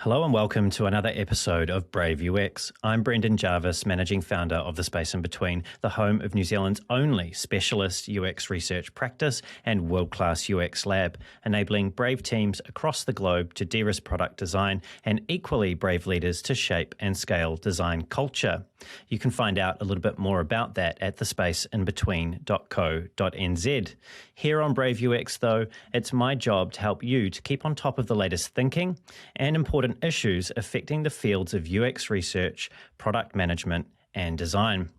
Hello and welcome to another episode of Brave UX. I'm Brendan Jarvis, Managing Founder of The Space in Between, the home of New Zealand's only specialist UX research practice and world-class UX lab, enabling brave teams across the globe to de-risk product design and equally brave leaders to shape and scale design culture. You can find out a little bit more about that at thespaceinbetween.co.nz. Here on Brave UX, though, it's my job to help you to keep on top of the latest thinking and important issues affecting the fields of UX research, product management, and design.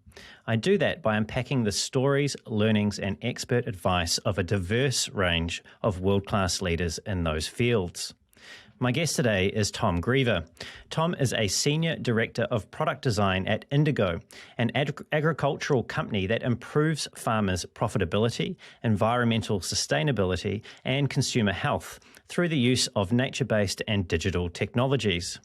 I do that by unpacking the stories, learnings, and expert advice of a diverse range of world-class leaders in those fields. My guest today is Tom Greever. Tom is a Senior Director of Product Design at Indigo, an agricultural company that improves farmers' profitability, environmental sustainability, and consumer health through the use of nature-based and digital technologies.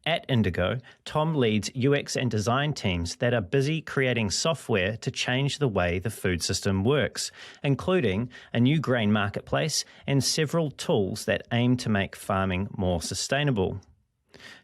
At Indigo, Tom leads UX and design teams that are busy creating software to change the way the food system works, including a new grain marketplace and several tools that aim to make farming more sustainable.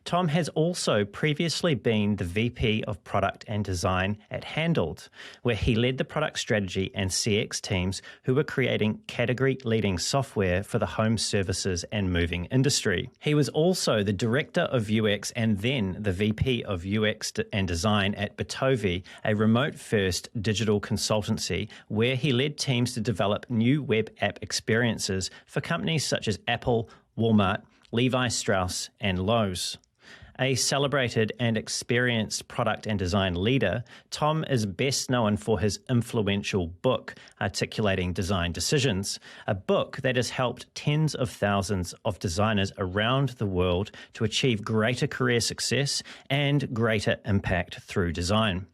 Tom has also previously been the VP of Product and Design at Handled, where he led the product strategy and CX teams who were creating category-leading software for the home services and moving industry. He was also the Director of UX and then the VP of UX and Design at Bitovi, a remote-first digital consultancy where he led teams to develop new web app experiences for companies such as Apple, Walmart, Levi Strauss, and Lowe's. A celebrated and experienced product and design leader, Tom is best known for his influential book, Articulating Design Decisions, a book that has helped tens of thousands of designers around the world to achieve greater career success and greater impact through design.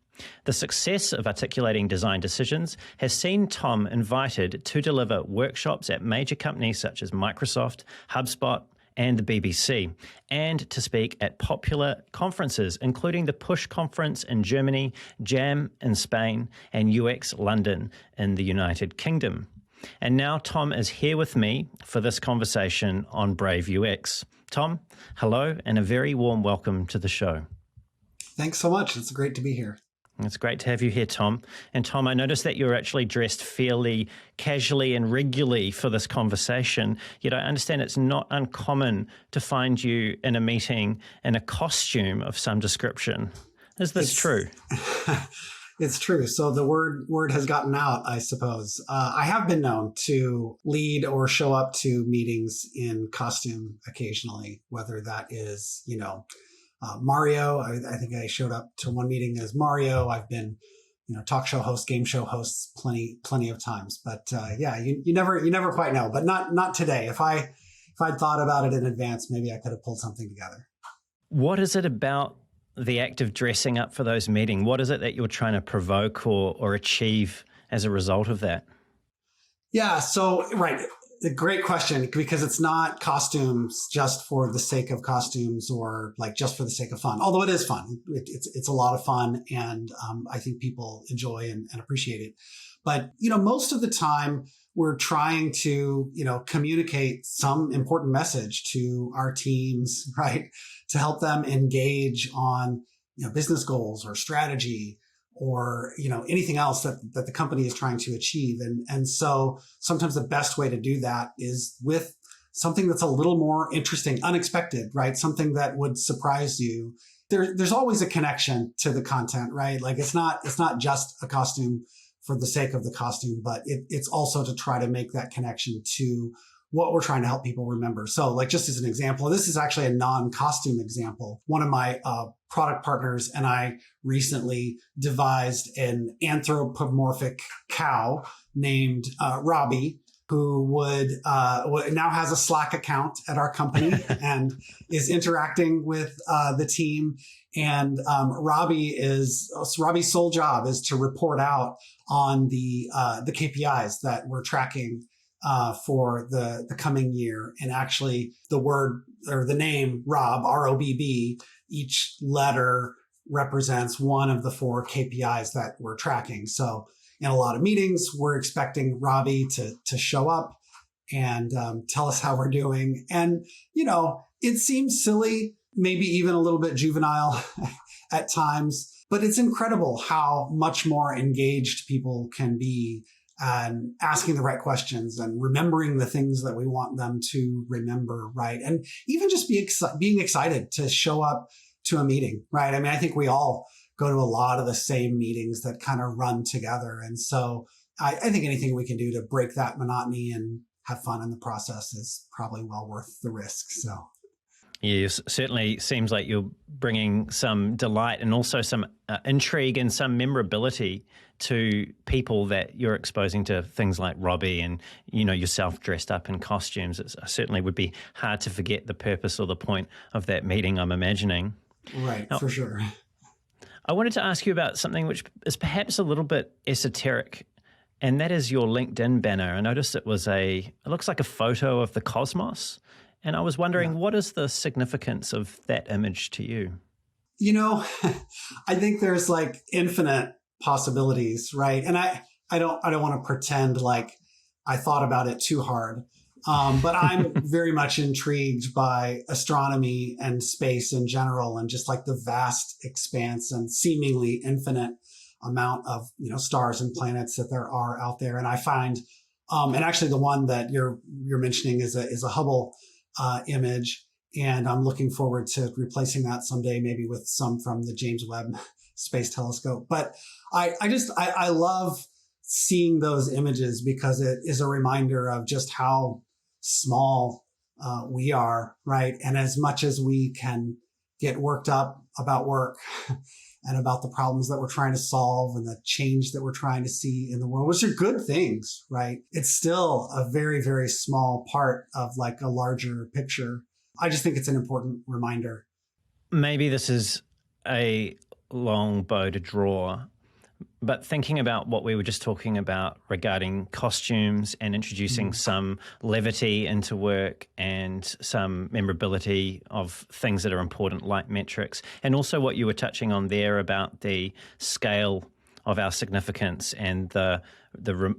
The success of Articulating Design Decisions has seen Tom invited to deliver workshops at major companies such as Microsoft, HubSpot, and the BBC, and to speak at popular conferences, including the Push Conference in Germany, Jam in Spain, and UX London in the United Kingdom. And now Tom is here with me for this conversation on Brave UX. Tom, hello, and a very warm welcome to the show. Thanks so much. It's great to be here. It's great to have you here, Tom. And Tom, I noticed that you're actually dressed fairly casually and regularly for this conversation, yet I understand it's not uncommon to find you in a meeting in a costume of some description. Is this true? It's true. So the word has gotten out, I suppose. I have been known to lead or show up to meetings in costume occasionally, whether that is, Mario. I think I showed up to one meeting as Mario. I've been, talk show host, game show hosts plenty of times. But you never quite know. But not today. If I'd thought about it in advance, maybe I could have pulled something together. What is it about the act of dressing up for those meetings? What is it that you're trying to provoke or achieve as a result of that? Yeah. So right. A great question, because it's not costumes just for the sake of costumes or like just for the sake of fun, although it is fun. It's a lot of fun, and I think people enjoy and appreciate it. But, most of the time we're trying to, communicate some important message to our teams, right? To help them engage on, business goals or strategy, or, anything else that the company is trying to achieve. And so sometimes the best way to do that is with something that's a little more interesting, unexpected, right? Something that would surprise you. There's always a connection to the content, right? Like it's not just a costume for the sake of the costume, but it's also to try to make that connection to what we're trying to help people remember. So like just as an example, this is actually a non-costume example. One of my product partners and I recently devised an anthropomorphic cow named Robbie, who would now has a Slack account at our company and is interacting with the team. And Robbie's sole job is to report out on the KPIs that we're tracking for the coming year. And actually the word or the name Rob, R-O-B-B, each letter represents one of the 4 KPIs that we're tracking. So in a lot of meetings, we're expecting Robbie to show up and tell us how we're doing. And, it seems silly maybe even a little bit juvenile at times. But it's incredible how much more engaged people can be and asking the right questions and remembering the things that we want them to remember, right? And even just being excited to show up to a meeting, right? I mean, I think we all go to a lot of the same meetings that kind of run together. And so I think anything we can do to break that monotony and have fun in the process is probably well worth the risk. So. Yes, certainly seems like you're bringing some delight and also some intrigue and some memorability to people that you're exposing to things like Robbie and, yourself dressed up in costumes. It certainly would be hard to forget the purpose or the point of that meeting, I'm imagining. Right, for sure. I wanted to ask you about something which is perhaps a little bit esoteric, and that is your LinkedIn banner. I noticed it looks like a photo of the cosmos. And I was wondering, what is the significance of that image to you? I think there's like infinite possibilities, right? And I don't want to pretend like I thought about it too hard. But I'm very much intrigued by astronomy and space in general, and just like the vast expanse and seemingly infinite amount of, stars and planets that there are out there. And I find, and actually the one that you're mentioning is a Hubble image, and I'm looking forward to replacing that someday, maybe with some from the James Webb Space Telescope. But I love seeing those images because it is a reminder of just how small we are, right? And as much as we can get worked up about work and about the problems that we're trying to solve and the change that we're trying to see in the world, which are good things, right? It's still a very, very small part of like a larger picture. I just think it's an important reminder. Maybe this is a long bow to draw, but thinking about what we were just talking about regarding costumes and introducing some levity into work and some memorability of things that are important like metrics, and also what you were touching on there about the scale of our significance and the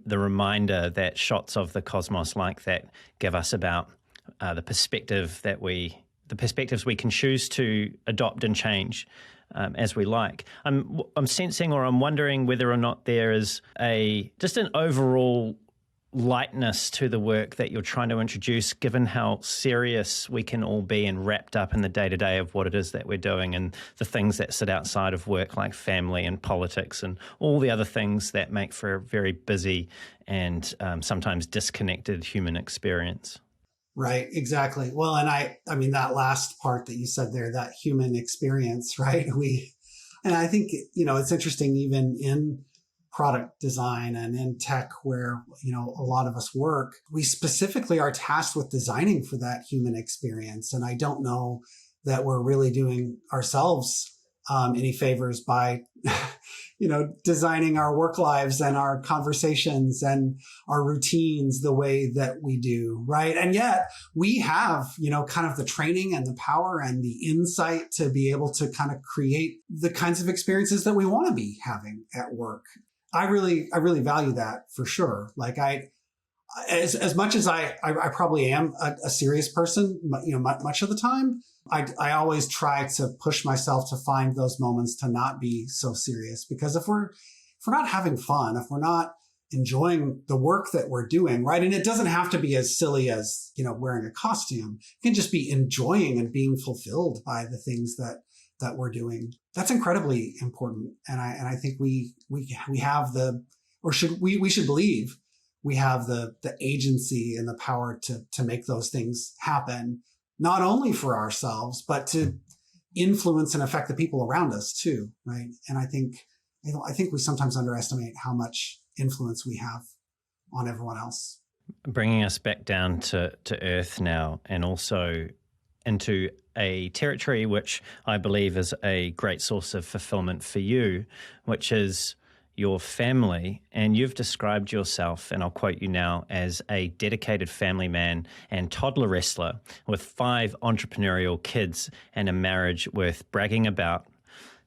reminder that shots of the cosmos like that give us about the perspectives we can choose to adopt and change as we like. I'm sensing, or I'm wondering whether or not there is just an overall lightness to the work that you're trying to introduce, given how serious we can all be and wrapped up in the day-to-day of what it is that we're doing and the things that sit outside of work, like family and politics and all the other things that make for a very busy and sometimes disconnected human experience. Right, exactly. Well, and I mean, that last part that you said there, that human experience, right? And I think, it's interesting even in product design and in tech where, a lot of us work, we specifically are tasked with designing for that human experience. And I don't know that we're really doing ourselves any favors by, designing our work lives and our conversations and our routines the way that we do, right? And yet we have, kind of the training and the power and the insight to be able to kind of create the kinds of experiences that we want to be having at work. I really value that for sure. Like as much as I probably am a serious person, much of the time, I always try to push myself to find those moments to not be so serious, because if we're not having fun, if we're not enjoying the work that we're doing, right? And it doesn't have to be as silly as, wearing a costume. It can just be enjoying and being fulfilled by the things that we're doing. That's incredibly important. And I think we have we should believe we have the agency and the power to make those things happen, not only for ourselves, but to influence and affect the people around us too, right? And I think we sometimes underestimate how much influence we have on everyone else. Bringing us back down to earth now, and also into a territory which I believe is a great source of fulfillment for you, which is your family. And you've described yourself, and I'll quote you now, as a dedicated family man and toddler wrestler with 5 entrepreneurial kids and a marriage worth bragging about.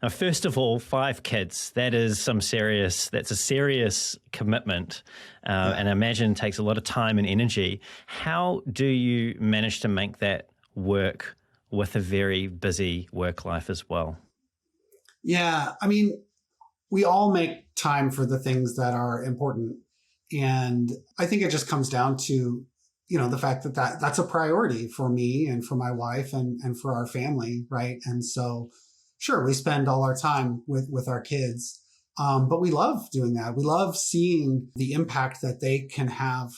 Now, first of all, 5 kids, that's a serious commitment, and I imagine takes a lot of time and energy. How do you manage to make that work with a very busy work life as well. Yeah. I mean, we all make time for the things that are important. And I think it just comes down to, the fact that, that's a priority for me and for my wife and for our family. Right. And so, sure, we spend all our time with our kids. But we love doing that. We love seeing the impact that they can have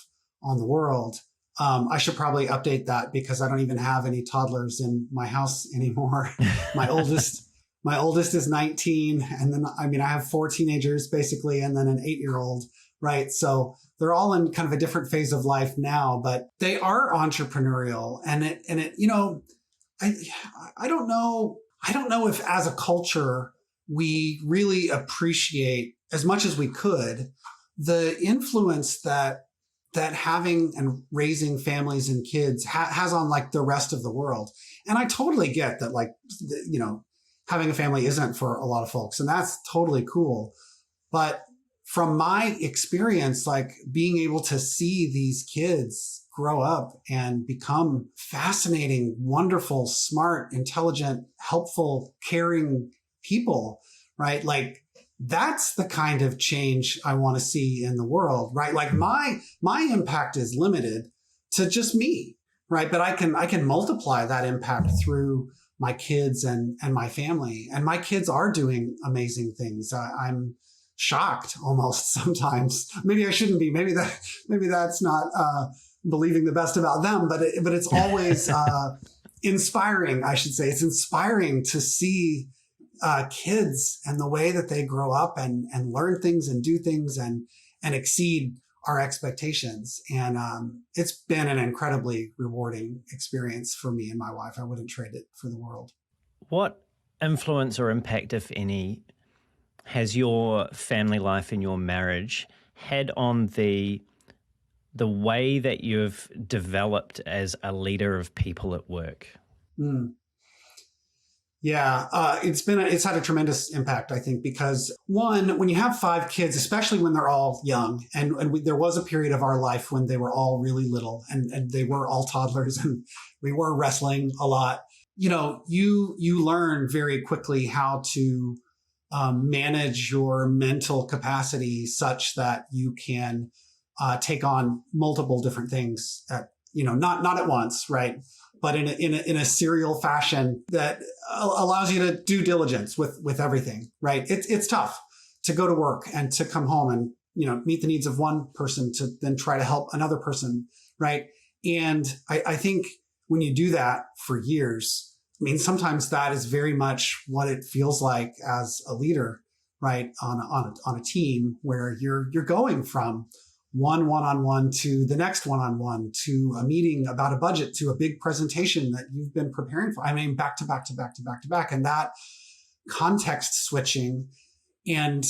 on the world. I should probably update that because I don't even have any toddlers in my house anymore. My oldest is 19. And then, I have 4 teenagers basically, and then an 8-year-old, right? So they're all in kind of a different phase of life now, but they are entrepreneurial. And I don't know if as a culture, we really appreciate as much as we could the influence that having and raising families and kids has on like the rest of the world. And I totally get that, like, having a family isn't for a lot of folks, and that's totally cool. But from my experience, like being able to see these kids grow up and become fascinating, wonderful, smart, intelligent, helpful, caring people, right? Like that's the kind of change I want to see in the world, right? Like my impact is limited to just me, right? But I can multiply that impact through my kids and my family. And my kids are doing amazing things. I'm shocked almost sometimes. Maybe I shouldn't be. Maybe that's not believing the best about them, but it's always inspiring, I should say. It's inspiring to see kids and the way that they grow up and learn things and do things and exceed our expectations. And it's been an incredibly rewarding experience for me and my wife. I wouldn't trade it for the world. What influence or impact, if any, has your family life and your marriage had on the way that you've developed as a leader of people at work? Yeah, it's had a tremendous impact, I think, because one, when you have 5 kids, especially when they're all young, and there was a period of our life when they were all really little and they were all toddlers and we were wrestling a lot. You learn very quickly how to manage your mental capacity such that you can take on multiple different things not at once, right? But in a serial fashion that allows you to do diligence with everything, right? It's tough to go to work and to come home and, meet the needs of one person to then try to help another person, right? And I think when you do that for years, sometimes that is very much what it feels like as a leader, right? On a team where you're going from one-on-one to the next one-on-one to a meeting about a budget to a big presentation that you've been preparing for. Back to back to back to back to back. And that context switching and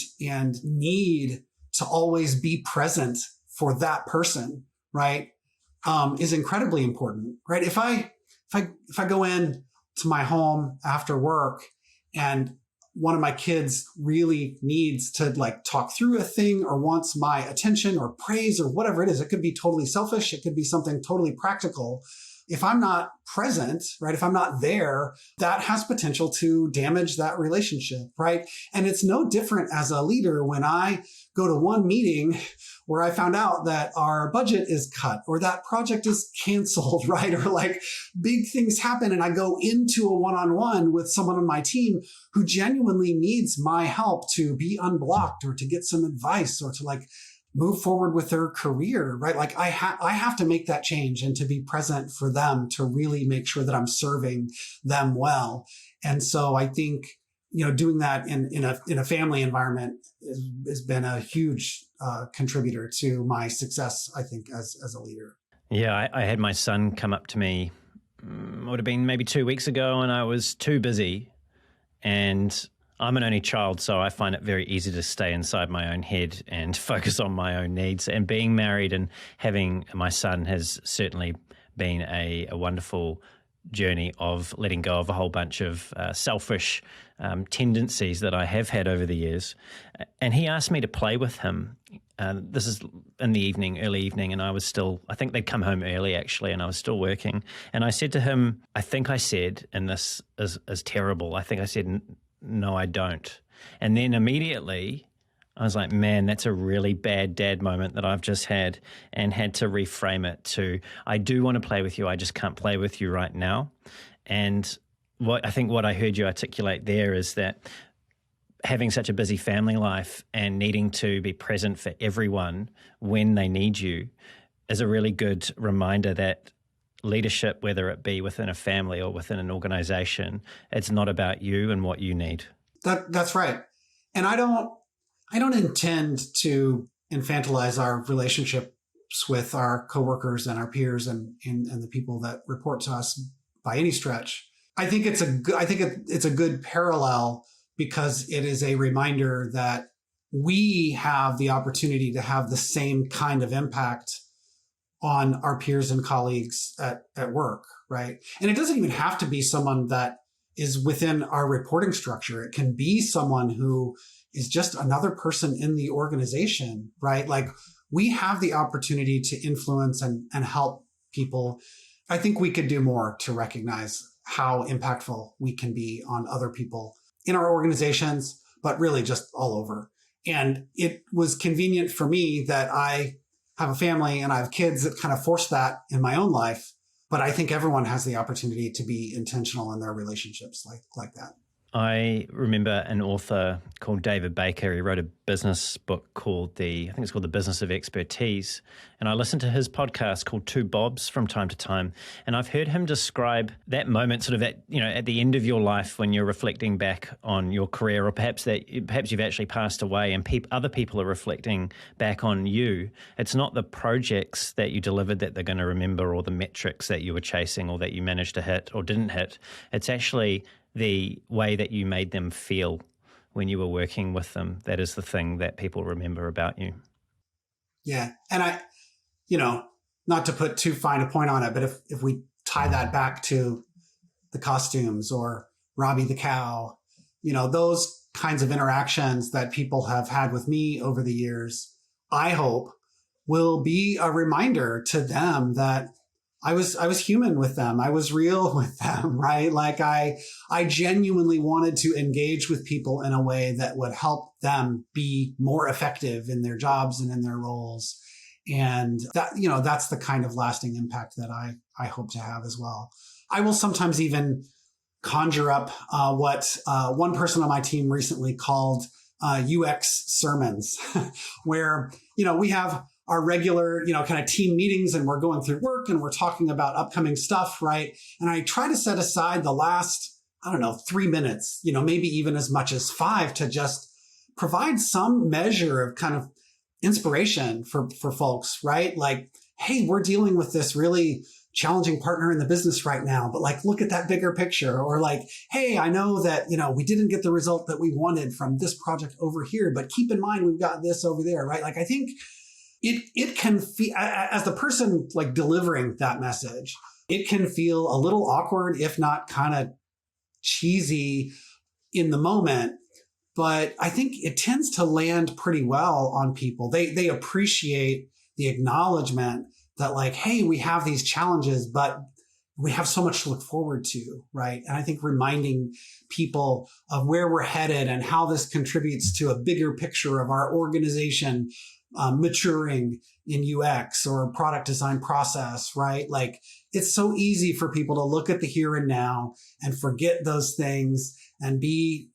need to always be present for that person, right? Is incredibly important, right? If I go in to my home after work and one of my kids really needs to talk through a thing or wants my attention or praise or whatever it is. It could be totally selfish. It could be something totally practical. If I'm not present, right, if I'm not there, that has potential to damage that relationship, right? And it's no different as a leader when I go to one meeting where I found out that our budget is cut or that project is canceled, right? Or big things happen and I go into a one-on-one with someone on my team who genuinely needs my help to be unblocked or to get some advice or to move forward with their career, right? I have to make that change and to be present for them to really make sure that I'm serving them well. And so I think, doing that in a family environment has been a huge contributor to my success, I think, as a leader. Yeah, I had my son come up to me, would have been maybe 2 weeks ago, and I was too busy. And I'm an only child, so I find it very easy to stay inside my own head and focus on my own needs. And being married and having my son has certainly been a wonderful journey of letting go of a whole bunch of selfish tendencies that I have had over the years. And he asked me to play with him This is in the evening, early evening, and I think they'd come home early actually, and I was still working. And I said to him, I think I said, and this is terrible, I think I said, no, I don't. And then immediately I was like, man, that's a really bad dad moment that I've just had, and had to reframe it to, I do want to play with you, I just can't play with you right now. And what I heard you articulate there is that having such a busy family life and needing to be present for everyone when they need you is a really good reminder that leadership, whether it be within a family or within an organization, it's not about you and what you need. That's right. And I don't intend to infantilize our relationships with our coworkers and our peers and the people that report to us by any stretch. I think it's a good parallel, because it is a reminder that we have the opportunity to have the same kind of impact on our peers and colleagues at work, right? And it doesn't even have to be someone that is within our reporting structure. It can be someone who is just another person in the organization, right? Like, we have the opportunity to influence and help people. I think we could do more to recognize how impactful we can be on other people in our organizations, but really just all over. And it was convenient for me that I have a family and I have kids that kind of force that in my own life. But I think everyone has the opportunity to be intentional in their relationships like that. I remember an author called David Baker. He wrote a business book called I think it's called The Business of Expertise. And I listened to his podcast called Two Bobs from time to time. And I've heard him describe that moment sort of at the end of your life when you're reflecting back on your career, or perhaps you've actually passed away and other people are reflecting back on you. It's not the projects that you delivered that they're going to remember, or the metrics that you were chasing or that you managed to hit or didn't hit. It's actually the way that you made them feel when you were working with them. That is the thing that people remember about you. Yeah. And not to put too fine a point on it, but if we tie that back to the costumes or Robbie the cow, those kinds of interactions that people have had with me over the years, I hope will be a reminder to them that I was human with them. I was real with them, right? Like I genuinely wanted to engage with people in a way that would help them be more effective in their jobs and in their roles. And that, that's the kind of lasting impact that I hope to have as well. I will sometimes even conjure up what one person on my team recently called UX sermons, where, we have our regular, kind of team meetings, and we're going through work and we're talking about upcoming stuff, right? And I try to set aside the last, 3 minutes, maybe even as much as 5, to just provide some measure of kind of inspiration for folks, right? Like, hey, we're dealing with this really challenging partner in the business right now, but like, look at that bigger picture. Or like, hey, I know that, we didn't get the result that we wanted from this project over here, but keep in mind, we've got this over there, right? Like, I think it can feel, as the person like delivering that message, it can feel a little awkward, if not kind of cheesy in the moment. But I think it tends to land pretty well on people. They appreciate the acknowledgement that like, hey, we have these challenges, but we have so much to look forward to, right? And I think reminding people of where we're headed and how this contributes to a bigger picture of our organization maturing in UX or product design process, right? Like, it's so easy for people to look at the here and now and forget those things and be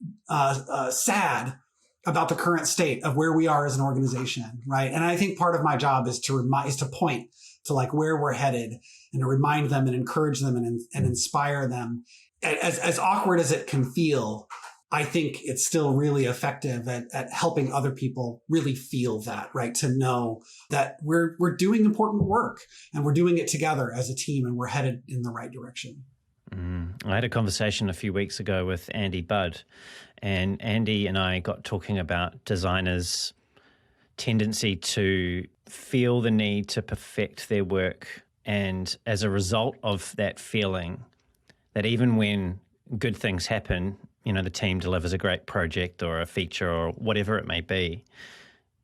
sad about the current state of where we are as an organization, right? And I think part of my job is to point to like where we're headed and to remind them and encourage them and inspire them. As awkward as it can feel, I think it's still really effective at helping other people really feel that, right? To know that we're doing important work and we're doing it together as a team and we're headed in the right direction. I had a conversation a few weeks ago with Andy Budd, and Andy and I got talking about designers' tendency to feel the need to perfect their work. And as a result of that feeling, that even when good things happen, the team delivers a great project or a feature or whatever it may be,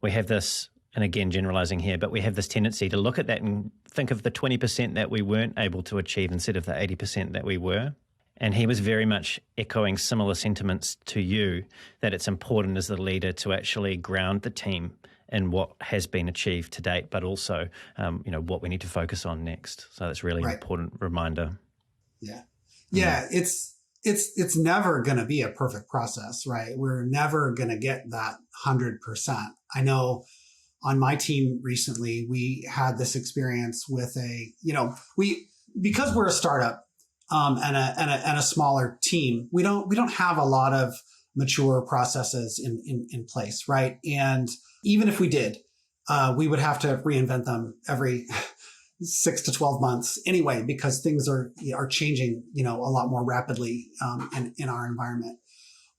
we have this and again, generalizing here, but we have this tendency to look at that and think of the 20% that we weren't able to achieve instead of the 80% that we were. And he was very much echoing similar sentiments to you, that it's important as the leader to actually ground the team in what has been achieved to date, but also, what we need to focus on next. So that's really an important reminder. Yeah. Yeah. It's never going to be a perfect process, right? We're never going to get that 100%. I know on my team recently, we had this experience with because we're a startup, and a smaller team, we don't have a lot of mature processes in place, right? And even if we did, we would have to reinvent them every 6 to 12 months anyway, because things are changing, a lot more rapidly in our environment.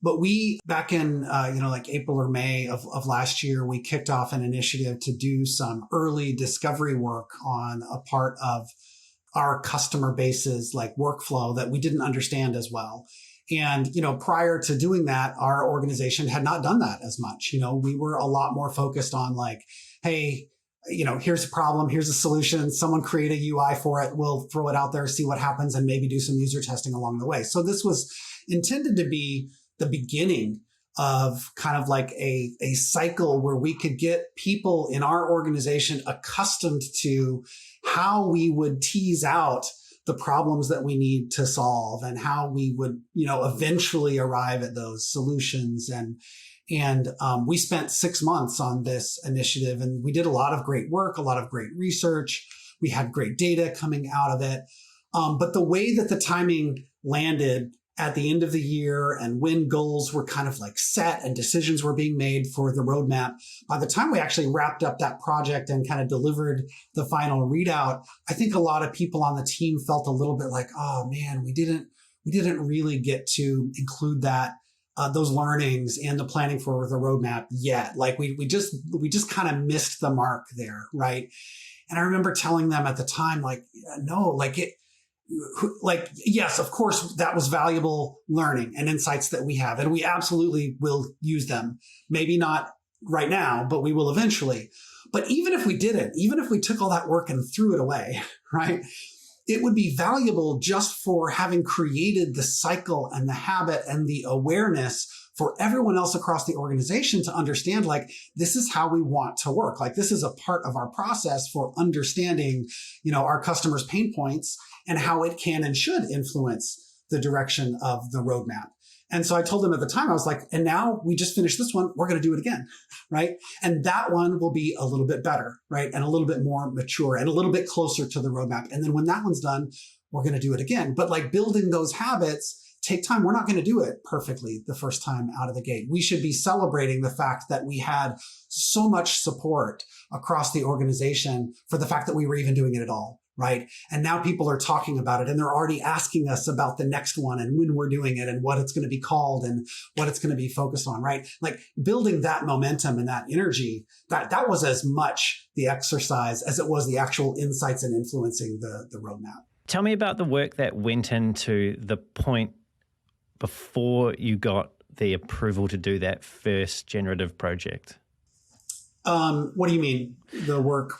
But we, back in, like April or May of last year, we kicked off an initiative to do some early discovery work on a part of our customer base's like workflow that we didn't understand as well. And, prior to doing that, our organization had not done that as much. We were a lot more focused on like, hey, here's a problem, here's a solution, someone create a UI for it, we'll throw it out there, see what happens, and maybe do some user testing along the way. So this was intended to be the beginning of kind of like a cycle where we could get people in our organization accustomed to how we would tease out the problems that we need to solve and how we would, eventually arrive at those solutions. And we spent 6 months on this initiative, and we did a lot of great work, a lot of great research. We had great data coming out of it. But the way that the timing landed at the end of the year and when goals were kind of like set and decisions were being made for the roadmap, by the time we actually wrapped up that project and kind of delivered the final readout, I think a lot of people on the team felt a little bit like, oh man, we didn't really get to include that, those learnings and the planning for the roadmap yet. Like we just kind of missed the mark there. Right. And I remember telling them at the time, like, no, yes, of course, that was valuable learning and insights that we have, and we absolutely will use them. Maybe not right now, but we will eventually. But even if we didn't, even if we took all that work and threw it away, right, it would be valuable just for having created the cycle and the habit and the awareness for everyone else across the organization to understand, like, this is how we want to work. Like, this is a part of our process for understanding, our customers' pain points and how it can and should influence the direction of the roadmap. And so I told them at the time, I was like, and now we just finished this one, we're going to do it again, right? And that one will be a little bit better, right? And a little bit more mature and a little bit closer to the roadmap. And then when that one's done, we're going to do it again. But like building those habits take time. We're not going to do it perfectly the first time out of the gate. We should be celebrating the fact that we had so much support across the organization for the fact that we were even doing it at all. Right. And now people are talking about it and they're already asking us about the next one and when we're doing it and what it's going to be called and what it's going to be focused on. Right. Like building that momentum and that energy, that was as much the exercise as it was the actual insights and influencing the roadmap. Tell me about the work that went into the point before you got the approval to do that first generative project. What do you mean? The work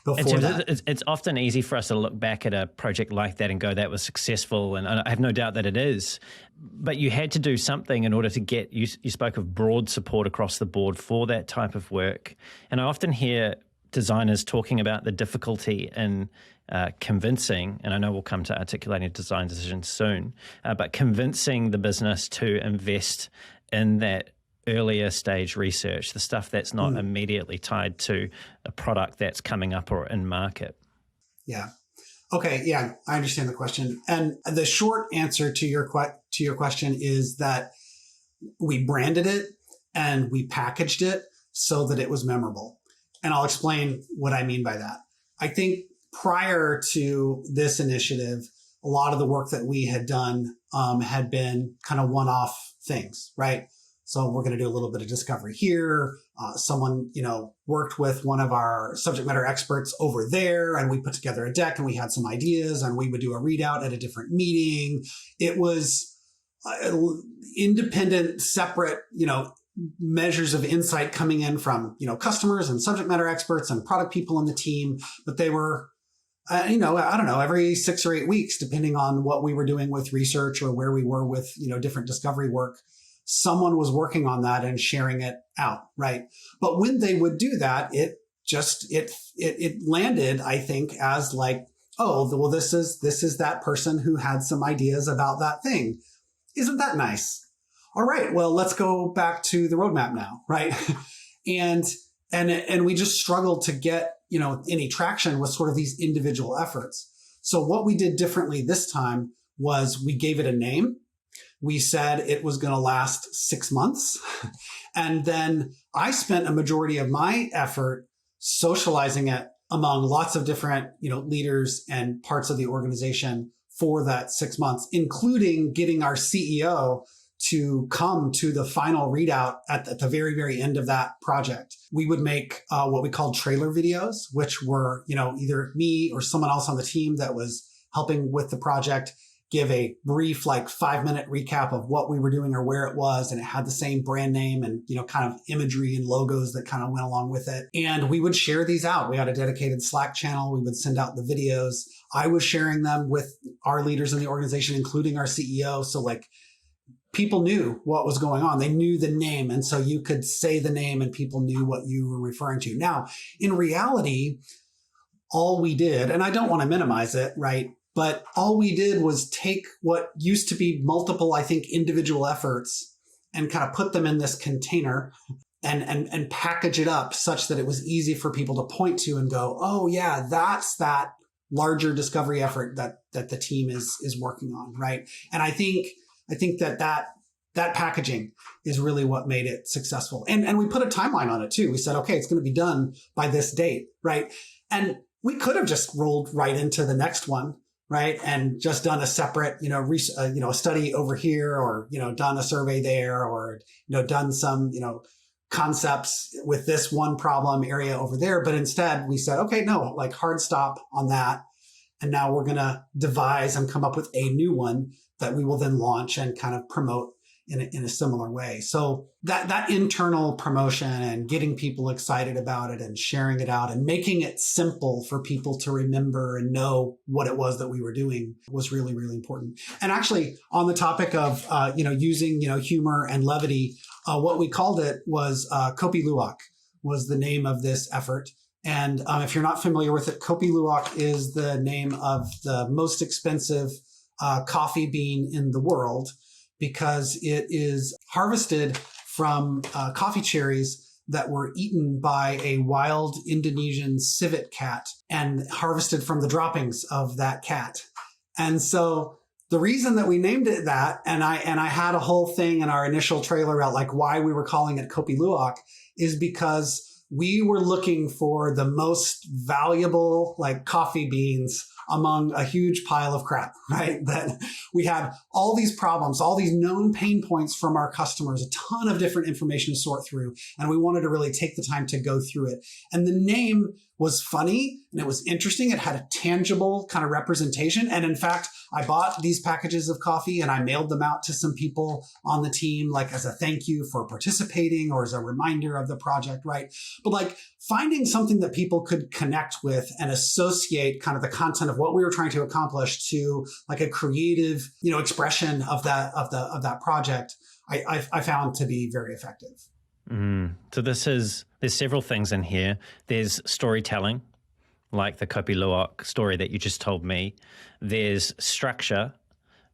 before that? It's often easy for us to look back at a project like that and go, that was successful. And I have no doubt that it is. But you had to do something in order to get, you spoke of broad support across the board for that type of work. And I often hear designers talking about the difficulty in convincing, and I know we'll come to articulating design decisions soon, but convincing the business to invest in that earlier stage research, the stuff that's not immediately tied to a product that's coming up or in market. Yeah. Okay. Yeah, I understand the question. And the short answer to your question is that we branded it and we packaged it so that it was memorable. And I'll explain what I mean by that. I think prior to this initiative, a lot of the work that we had done had been kind of one-off things, right? So we're going to do a little bit of discovery here. Someone, worked with one of our subject matter experts over there, and we put together a deck and we had some ideas and we would do a readout at a different meeting. It was independent, separate, measures of insight coming in from, customers and subject matter experts and product people in the team, but they were, I don't know, every 6 or 8 weeks, depending on what we were doing with research or where we were with, different discovery work, someone was working on that and sharing it out. Right. But when they would do that, it landed, I think, as like, oh, well, this is that person who had some ideas about that thing. Isn't that nice? All right, well, let's go back to the roadmap now, right? and we just struggled to get, any traction with sort of these individual efforts. So what we did differently this time was we gave it a name. We said it was going to last 6 months. And then I spent a majority of my effort socializing it among lots of different, leaders and parts of the organization for that 6 months, including getting our CEO to come to the final readout at the very, very end of that project. We would make what we called trailer videos, which were, either me or someone else on the team that was helping with the project give a brief, 5-minute recap of what we were doing or where it was. And it had the same brand name and, kind of imagery and logos that kind of went along with it. And we would share these out. We had a dedicated Slack channel. We would send out the videos. I was sharing them with our leaders in the organization, including our CEO. So people knew what was going on. They knew the name. And so you could say the name and people knew what you were referring to. Now, in reality, all we did, and I don't want to minimize it, right? But all we did was take what used to be multiple, I think, individual efforts and kind of put them in this container and package it up such that it was easy for people to point to and go, oh yeah, that's that larger discovery effort that the team is working on, right? And I think that packaging is really what made it successful. And we put a timeline on it too. We said, okay, it's going to be done by this date, right? And we could have just rolled right into the next one, right? And just done a separate, a study over here, or, done a survey there, or, done some, concepts with this one problem area over there. But instead we said, okay, no, hard stop on that. And now we're going to devise and come up with a new one that we will then launch and kind of promote in a similar way. So that internal promotion and getting people excited about it and sharing it out and making it simple for people to remember and know what it was that we were doing was really, really important. And actually, on the topic of using humor and levity, what we called it was Kopi Luwak was the name of this effort. And if you're not familiar with it, Kopi Luwak is the name of the most expensive coffee bean in the world, because it is harvested from coffee cherries that were eaten by a wild Indonesian civet cat and harvested from the droppings of that cat. And so the reason that we named it that, and I had a whole thing in our initial trailer about why we were calling it Kopi Luwak, is because we were looking for the most valuable coffee beans among a huge pile of crap, right? That we had all these problems, all these known pain points from our customers, a ton of different information to sort through. And we wanted to really take the time to go through it. And the name was funny and it was interesting. It had a tangible kind of representation. And in fact, I bought these packages of coffee and I mailed them out to some people on the team, as a thank you for participating or as a reminder of the project, right? But finding something that people could connect with and associate kind of the content of what we were trying to accomplish to a creative, expression of that project, I found to be very effective. So there's several things in here. There's storytelling, like the Kopi Luwak story that you just told me. There's structure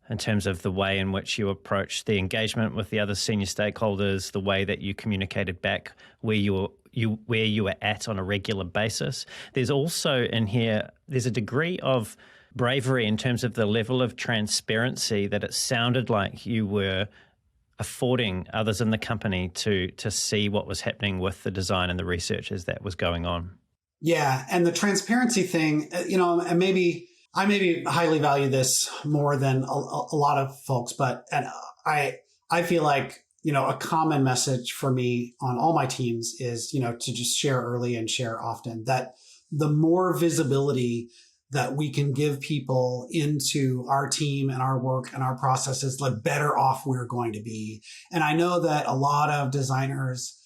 in terms of the way in which you approach the engagement with the other senior stakeholders, the way that you communicated back where you were at on a regular basis. There's also in here, there's a degree of bravery in terms of the level of transparency that it sounded like you were affording others in the company to see what was happening with the design and the research as that was going on. Yeah. And the transparency thing, and maybe I highly value this more than a lot of folks, but I feel like, a common message for me on all my teams is, to just share early and share often, that the more visibility that we can give people into our team and our work and our processes, the better off we're going to be. And I know that a lot of designers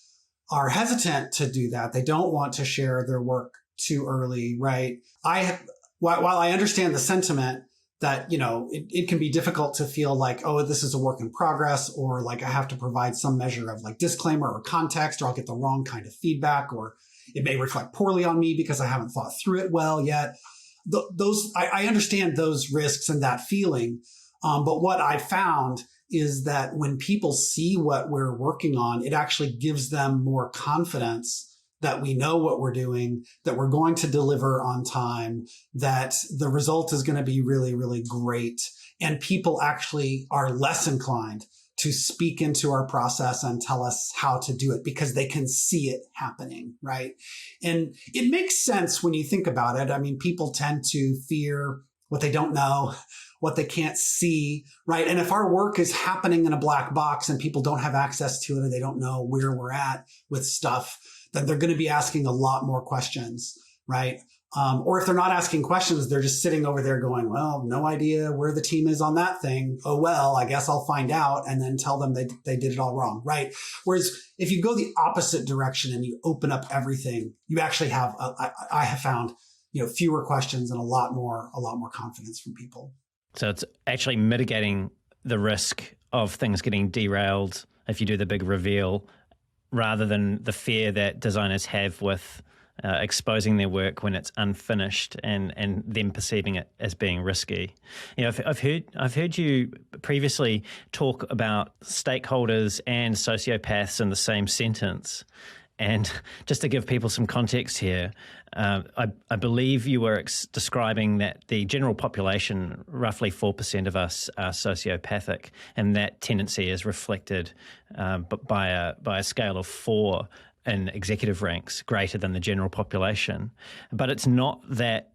are hesitant to do that. They don't want to share their work too early, right? While I understand the sentiment that, it can be difficult to feel like, oh, this is a work in progress, or like I have to provide some measure of like disclaimer or context, or I'll get the wrong kind of feedback, or it may reflect poorly on me because I haven't thought through it well yet. I understand those risks and that feeling. But what I found is that when people see what we're working on, it actually gives them more confidence that we know what we're doing, that we're going to deliver on time, that the result is going to be really, really great. And people actually are less inclined to speak into our process and tell us how to do it because they can see it happening, right? And it makes sense when you think about it. I mean, people tend to fear what they don't know, what they can't see, right? And if our work is happening in a black box and people don't have access to it, or they don't know where we're at with stuff, then they're going to be asking a lot more questions, right? Or if they're not asking questions, they're just sitting over there going, well, no idea where the team is on that thing. Oh, well, I guess I'll find out and then tell them they did it all wrong, right? Whereas if you go the opposite direction and you open up everything, you actually have, I have found, fewer questions and a lot more confidence from people. So it's actually mitigating the risk of things getting derailed if you do the big reveal, rather than the fear that designers have with exposing their work when it's unfinished and them perceiving it as being risky. I've heard you previously talk about stakeholders and sociopaths in the same sentence. And just to give people some context here, I believe you were describing that the general population, roughly 4% of us, are sociopathic, and that tendency is reflected by a scale of 4 in executive ranks, greater than the general population. But it's not that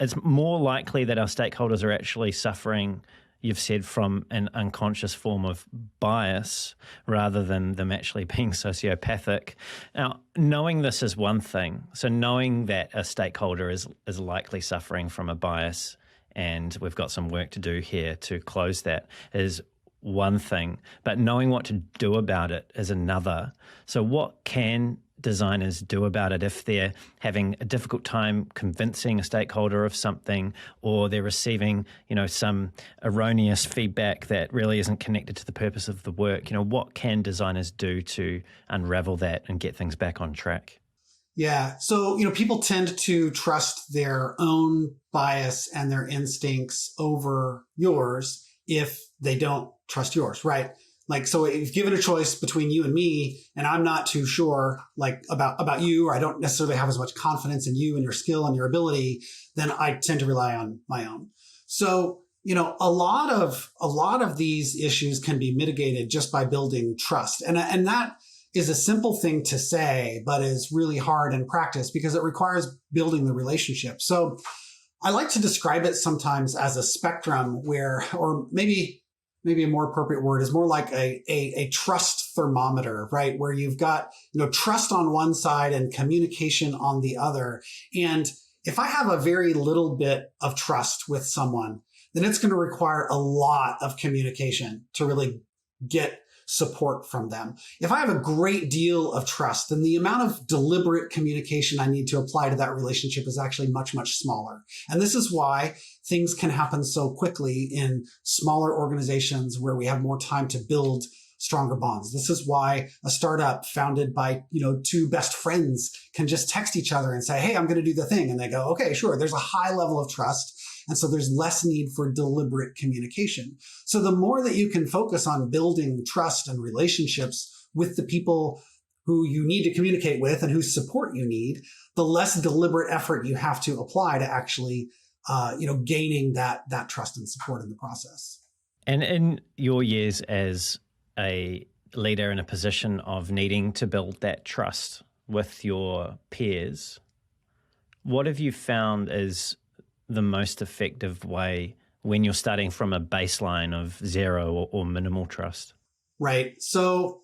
it's more likely that our stakeholders are actually suffering, you've said, from an unconscious form of bias rather than them actually being sociopathic. Now, knowing this is one thing. So knowing that a stakeholder is likely suffering from a bias, and we've got some work to do here to close that, is one thing. But knowing what to do about it is another. So what can designers do about it if they're having a difficult time convincing a stakeholder of something, or they're receiving, some erroneous feedback that really isn't connected to the purpose of the work? What can designers do to unravel that and get things back on track? Yeah. So, people tend to trust their own bias and their instincts over yours if they don't trust yours, right? Like, so if given a choice between you and me, and I'm not too sure about you, or I don't necessarily have as much confidence in you and your skill and your ability, then I tend to rely on my own. So, a lot of these issues can be mitigated just by building trust. And that is a simple thing to say, but is really hard in practice because it requires building the relationship. So I like to describe it sometimes as a spectrum where, or maybe a more appropriate word is more like a trust thermometer, right? Where you've got, trust on one side and communication on the other. And if I have a very little bit of trust with someone, then it's going to require a lot of communication to really get support from them. If I have a great deal of trust, then the amount of deliberate communication I need to apply to that relationship is actually much, much smaller. And this is why things can happen so quickly in smaller organizations where we have more time to build stronger bonds. This is why a startup founded by, two best friends can just text each other and say, hey, I'm going to do the thing. And they go, okay, sure. There's a high level of trust. And so there's less need for deliberate communication. So the more that you can focus on building trust and relationships with the people who you need to communicate with and whose support you need, the less deliberate effort you have to apply to actually, gaining that trust and support in the process. And in your years as a leader in a position of needing to build that trust with your peers, what have you found is the most effective way when you're starting from a baseline of zero or minimal trust? Right. So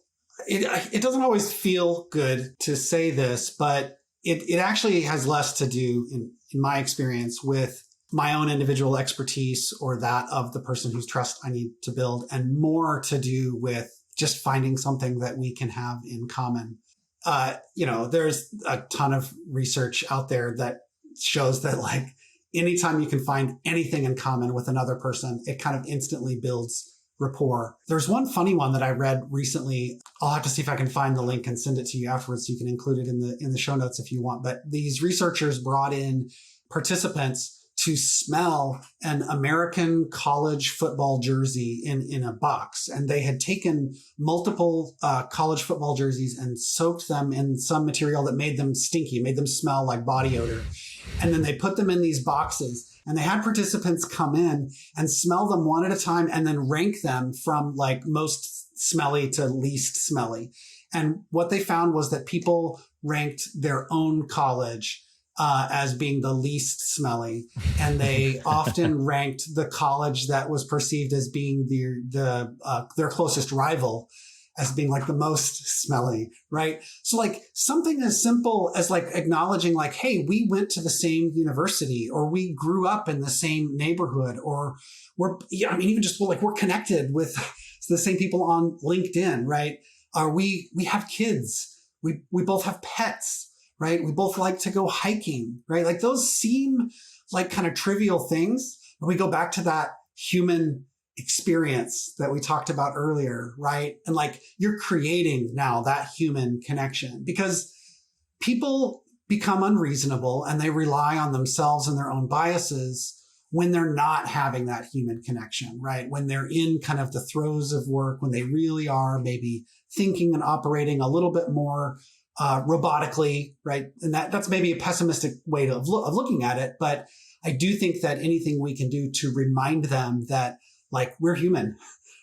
it doesn't always feel good to say this, but it actually has less to do, in my experience, with my own individual expertise or that of the person whose trust I need to build, and more to do with just finding something that we can have in common. There's a ton of research out there that shows that like anytime you can find anything in common with another person, it kind of instantly builds rapport. There's one funny one that I read recently. I'll have to see if I can find the link and send it to you afterwards so you can include it in the show notes if you want. But these researchers brought in participants to smell an American college football jersey in a box. And they had taken multiple college football jerseys and soaked them in some material that made them stinky, made them smell like body odor. And then they put them in these boxes, and they had participants come in and smell them one at a time and then rank them from like most smelly to least smelly. And what they found was that people ranked their own college as being the least smelly, and they often ranked the college that was perceived as being their closest rival as being like the most smelly, right? So like something as simple as like acknowledging like, hey, we went to the same university, or we grew up in the same neighborhood, or even just like we're connected with the same people on LinkedIn, right? We have kids, we both have pets, right? We both like to go hiking, right? Like those seem like kind of trivial things. But we go back to that human experience that we talked about earlier, right? And like you're creating now that human connection, because people become unreasonable and they rely on themselves and their own biases when they're not having that human connection, right? When they're in kind of the throes of work, when they really are maybe thinking and operating a little bit more robotically, right? And that's maybe a pessimistic way of looking at it. But I do think that anything we can do to remind them that like we're human,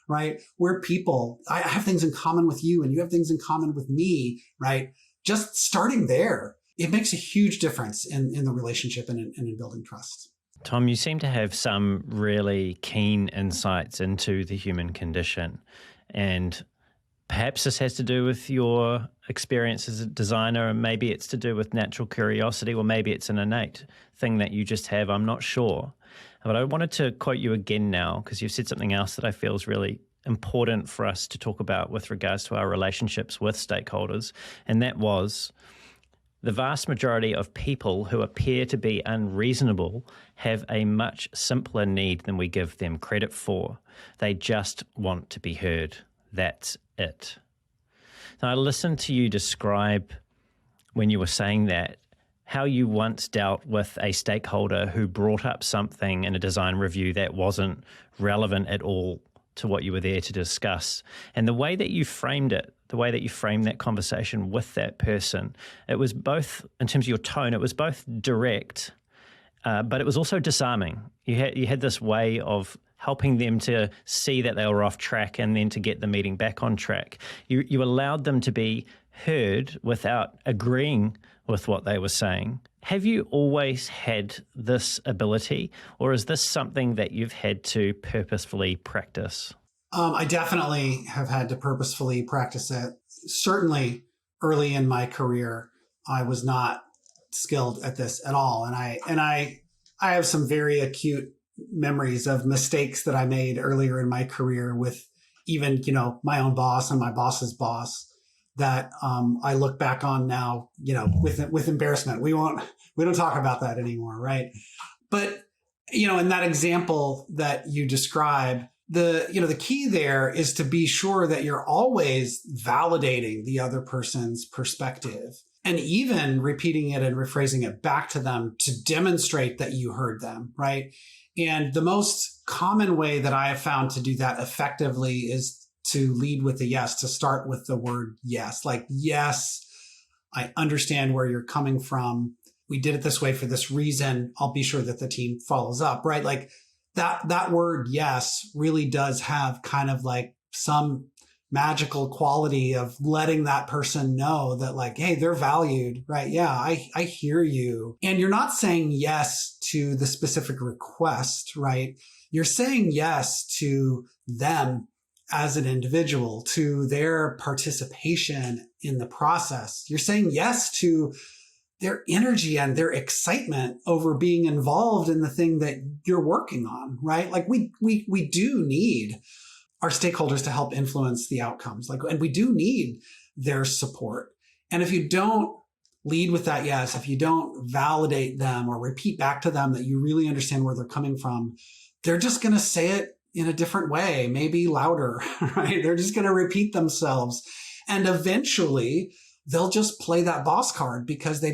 right? We're people. I have things in common with you and you have things in common with me, right? Just starting there, it makes a huge difference in the relationship and in building trust. Tom, you seem to have some really keen insights into the human condition, and perhaps this has to do with your experience as a designer, and maybe it's to do with natural curiosity, or maybe it's an innate thing that you just have. I'm not sure. But I wanted to quote you again now, because you've said something else that I feel is really important for us to talk about with regards to our relationships with stakeholders. And that was, the vast majority of people who appear to be unreasonable have a much simpler need than we give them credit for. They just want to be heard. That's it. Now, I listened to you describe, when you were saying that, how you once dealt with a stakeholder who brought up something in a design review that wasn't relevant at all to what you were there to discuss. And the way that you framed it, the way that you framed that conversation with that person, it was both, in terms of your tone, it was both direct, but it was also disarming. You had this way of helping them to see that they were off track and then to get the meeting back on track. You allowed them to be heard without agreeing with what they were saying. Have you always had this ability, or is this something that you've had to purposefully practice? I definitely have had to purposefully practice it. Certainly early in my career, I was not skilled at this at all. And I have some very acute memories of mistakes that I made earlier in my career with even, my own boss and my boss's boss that I look back on now, with embarrassment. We don't talk about that anymore, right? But, in that example that you describe, the key there is to be sure that you're always validating the other person's perspective, and even repeating it and rephrasing it back to them to demonstrate that you heard them, right? And the most common way that I have found to do that effectively is to lead with a yes, to start with the word yes. Like, yes, I understand where you're coming from. We did it this way for this reason. I'll be sure that the team follows up, right? Like that word yes really does have kind of like some magical quality of letting that person know that like, hey, they're valued, right? Yeah, I hear you. And you're not saying yes to the specific request, right? You're saying yes to them as an individual, to their participation in the process. You're saying yes to their energy and their excitement over being involved in the thing that you're working on, right? Like we do need our stakeholders to help influence the outcomes. Like, and we do need their support. And if you don't lead with that yes, if you don't validate them or repeat back to them that you really understand where they're coming from, they're just going to say it in a different way, maybe louder, right? They're just going to repeat themselves. And eventually they'll just play that boss card because they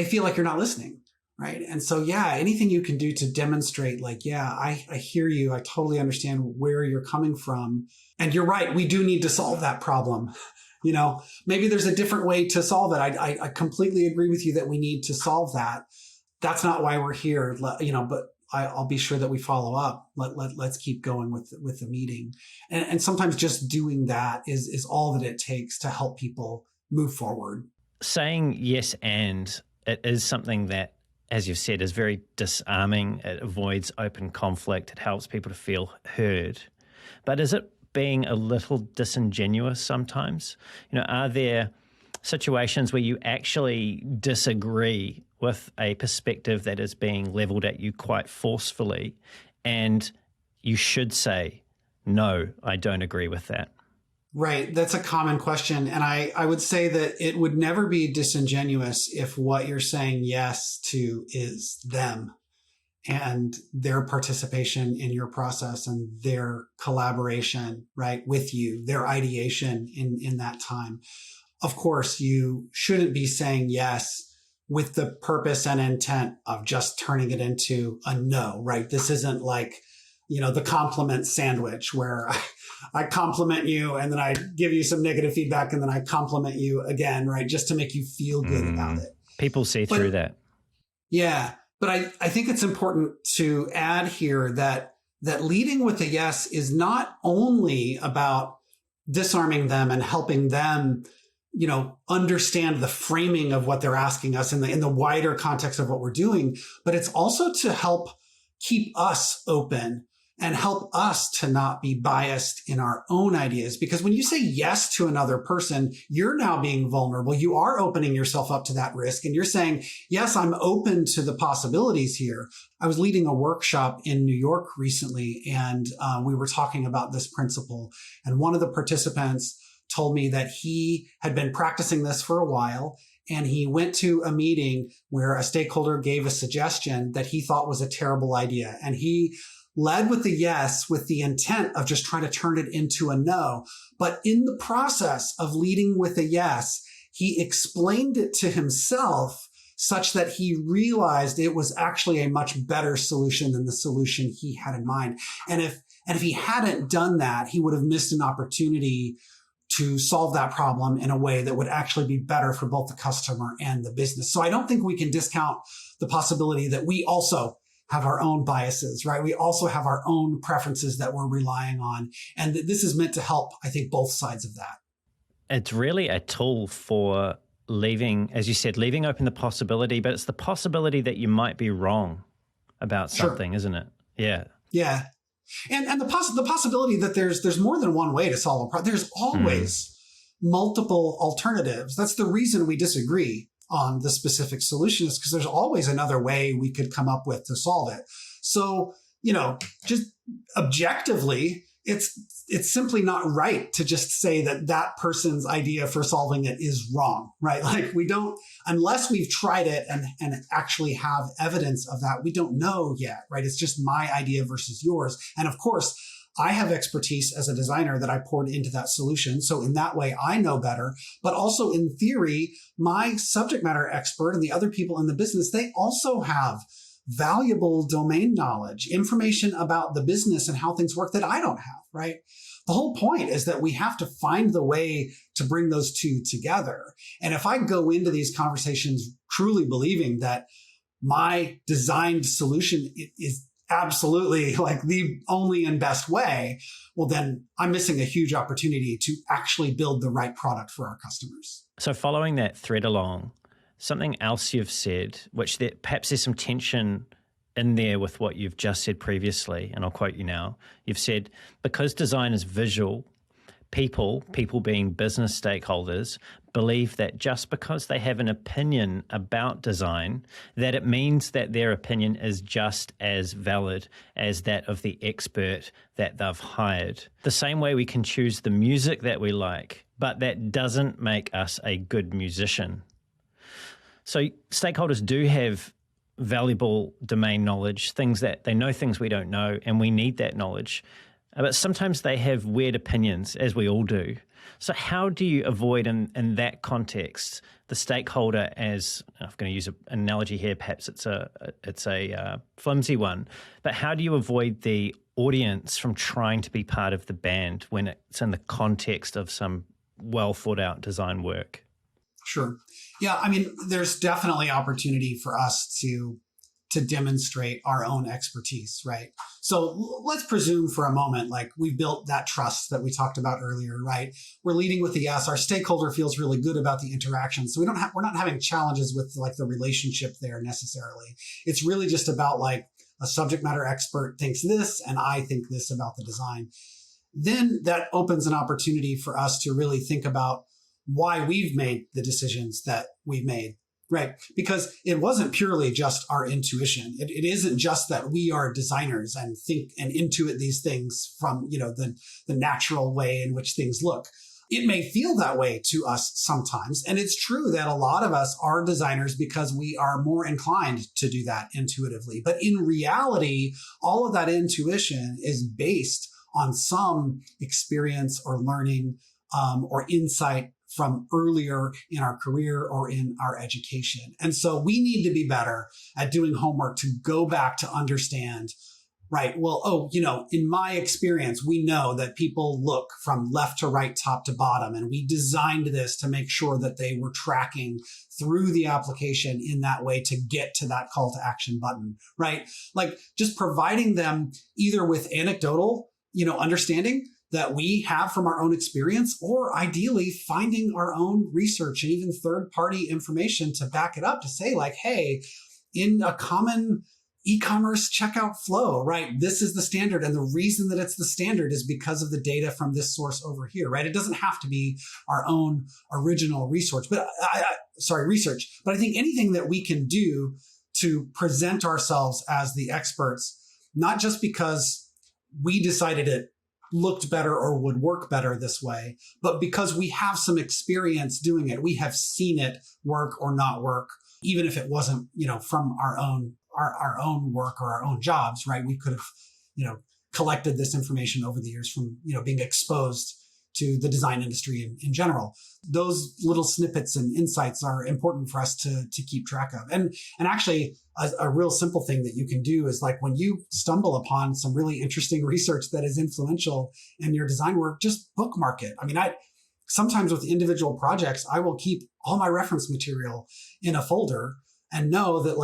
feel like you're not listening, right? And so, yeah, anything you can do to demonstrate like, yeah, I hear you. I totally understand where you're coming from. And you're right. We do need to solve that problem. Maybe there's a different way to solve it. I completely agree with you that we need to solve that. That's not why we're here, but I'll be sure that we follow up. Let's keep going with the meeting. And sometimes just doing that is all that it takes to help people move forward. Saying yes, and it is something that, as you've said, is very disarming. It avoids open conflict. It helps people to feel heard. But is it being a little disingenuous sometimes? Are there situations where you actually disagree with a perspective that is being leveled at you quite forcefully, and you should say, no, I don't agree with that? Right. That's a common question. And I would say that it would never be disingenuous if what you're saying yes to is them and their participation in your process and their collaboration, right, with you, their ideation in that time. Of course, you shouldn't be saying yes with the purpose and intent of just turning it into a no, right? This isn't like, the compliment sandwich where I compliment you and then I give you some negative feedback and then I compliment you again, right? Just to make you feel good about it. People see through that. Yeah. But I think it's important to add here that leading with a yes is not only about disarming them and helping them understand the framing of what they're asking us in the wider context of what we're doing, but it's also to help keep us open and help us to not be biased in our own ideas. Because when you say yes to another person, you're now being vulnerable. You are opening yourself up to that risk. And you're saying, yes, I'm open to the possibilities here. I was leading a workshop in New York recently, and we were talking about this principle. And one of the participants told me that he had been practicing this for a while, and he went to a meeting where a stakeholder gave a suggestion that he thought was a terrible idea. And he led with the yes with the intent of just trying to turn it into a no. But in the process of leading with a yes, he explained it to himself such that he realized it was actually a much better solution than the solution he had in mind. And if he hadn't done that, he would have missed an opportunity to solve that problem in a way that would actually be better for both the customer and the business. So I don't think we can discount the possibility that we also have our own biases, right? We also have our own preferences that we're relying on. And this is meant to help, I think, both sides of that. It's really a tool for leaving, as you said, leaving open the possibility, but it's the possibility that you might be wrong about something, sure, isn't it? Yeah. Yeah. And the possibility that there's more than one way to solve a problem. There's always multiple alternatives. That's the reason we disagree on the specific solutions, because there's always another way we could come up with to solve it. So, just objectively, it's simply not right to just say that person's idea for solving it is wrong, right? Like we don't, unless we've tried it and actually have evidence of that, we don't know yet, right? It's just my idea versus yours. And of course, I have expertise as a designer that I poured into that solution. So in that way, I know better. But also in theory, my subject matter expert and the other people in the business, they also have valuable domain knowledge, information about the business and how things work that I don't have, right? The whole point is that we have to find the way to bring those two together. And if I go into these conversations truly believing that my designed solution is absolutely like the only and best way, well, then I'm missing a huge opportunity to actually build the right product for our customers. So following that thread along, something else you've said, which perhaps there's some tension in there with what you've just said previously, and I'll quote you now. You've said, because design is visual, people being business stakeholders, believe that just because they have an opinion about design, that it means that their opinion is just as valid as that of the expert that they've hired. The same way we can choose the music that we like, but that doesn't make us a good musician. So stakeholders do have valuable domain knowledge, things that they know things we don't know, and we need that knowledge. But sometimes they have weird opinions, as we all do. So how do you avoid, in that context, the stakeholder as, I'm going to use an analogy here, perhaps it's a flimsy one, but how do you avoid the audience from trying to be part of the band when it's in the context of some well thought out design work? Sure. Yeah, I mean, there's definitely opportunity for us to demonstrate our own expertise, right? So let's presume for a moment, like we've built that trust that we talked about earlier, right? We're leading with the yes. Our stakeholder feels really good about the interaction. So we're not having challenges with like the relationship there necessarily. It's really just about like a subject matter expert thinks this and I think this about the design. Then that opens an opportunity for us to really think about why we've made the decisions that we've made. Right. Because it wasn't purely just our intuition. It isn't just that we are designers and think and intuit these things from, the natural way in which things look. It may feel that way to us sometimes. And it's true that a lot of us are designers because we are more inclined to do that intuitively. But in reality, all of that intuition is based on some experience or learning or insight from earlier in our career or in our education. And so we need to be better at doing homework to go back to understand, right? Well, in my experience, we know that people look from left to right, top to bottom, and we designed this to make sure that they were tracking through the application in that way to get to that call to action button, right? Like just providing them either with anecdotal, understanding that we have from our own experience, or ideally finding our own research and even third-party information to back it up to say like, hey, in a common e-commerce checkout flow, right, this is the standard. And the reason that it's the standard is because of the data from this source over here, right? It doesn't have to be our own original research, but research. But I think anything that we can do to present ourselves as the experts, not just because we decided it looked better or would work better this way, but because we have some experience doing it, we have seen it work or not work, even if it wasn't, from our own work or our own jobs, right? We could have, collected this information over the years from, being exposed to the design industry in general. Those little snippets and insights are important for us to keep track of. And actually, a real simple thing that you can do is like when you stumble upon some really interesting research that is influential in your design work, just bookmark it. I mean, sometimes with individual projects, I will keep all my reference material in a folder and know that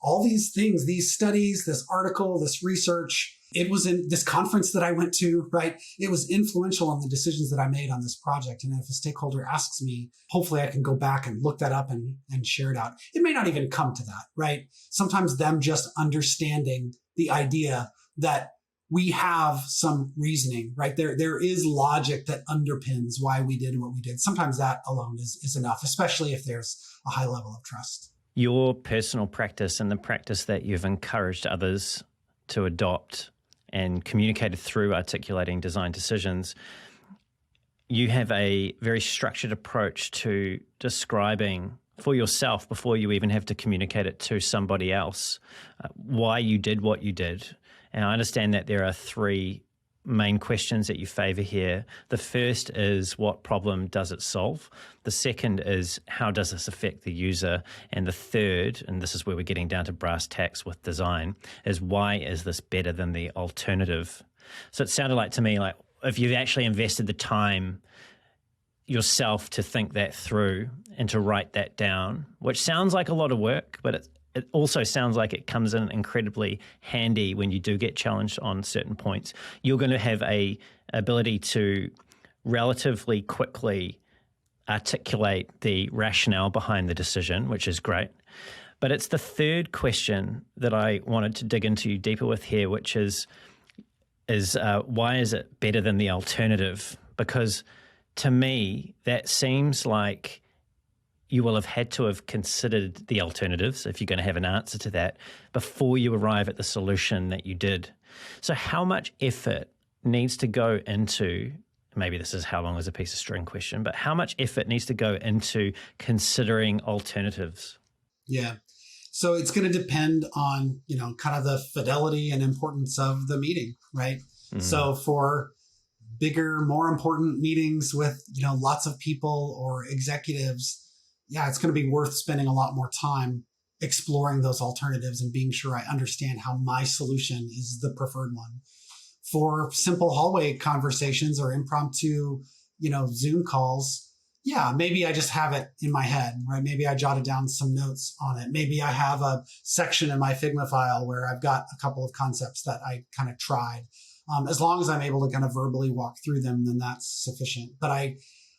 all these things, these studies, this article, this research, it was in this conference that I went to, right? It was influential on the decisions that I made on this project. And if a stakeholder asks me, hopefully I can go back and look that up and share it out. It may not even come to that, right? Sometimes them just understanding the idea that we have some reasoning, right? There is logic that underpins why we did what we did. Sometimes that alone is enough, especially if there's a high level of trust. Your personal practice and the practice that you've encouraged others to adopt and communicated through articulating design decisions, you have a very structured approach to describing for yourself before you even have to communicate it to somebody else why you did what you did. And I understand that there are three main questions that you favor here. The first is, what problem does it solve? The second is, how does this affect the user? And the third, and this is where we're getting down to brass tacks with design, is why is this better than the alternative? So it sounded like to me like if you've actually invested the time yourself to think that through and to write that down, which sounds like a lot of work, but it also sounds like it comes in incredibly handy when you do get challenged on certain points. You're going to have a ability to relatively quickly articulate the rationale behind the decision, which is great. But it's the third question that I wanted to dig into deeper with here, which is why is it better than the alternative? Because to me, that seems like you will have had to have considered the alternatives, if you're going to have an answer to that, before you arrive at the solution that you did. So how much effort needs to go into, maybe this is how long is a piece of string question, but how much effort needs to go into considering alternatives? Yeah. So it's going to depend on, kind of the fidelity and importance of the meeting, right? So for bigger, more important meetings with, lots of people or executives, it's going to be worth spending a lot more time exploring those alternatives and being sure I understand how my solution is the preferred one. For simple hallway conversations or impromptu, Zoom calls, maybe I just have it in my head, right? Maybe I jotted down some notes on it. Maybe I have a section in my Figma file where I've got a couple of concepts that I kind of tried. As long as I'm able to kind of verbally walk through them, then that's sufficient. But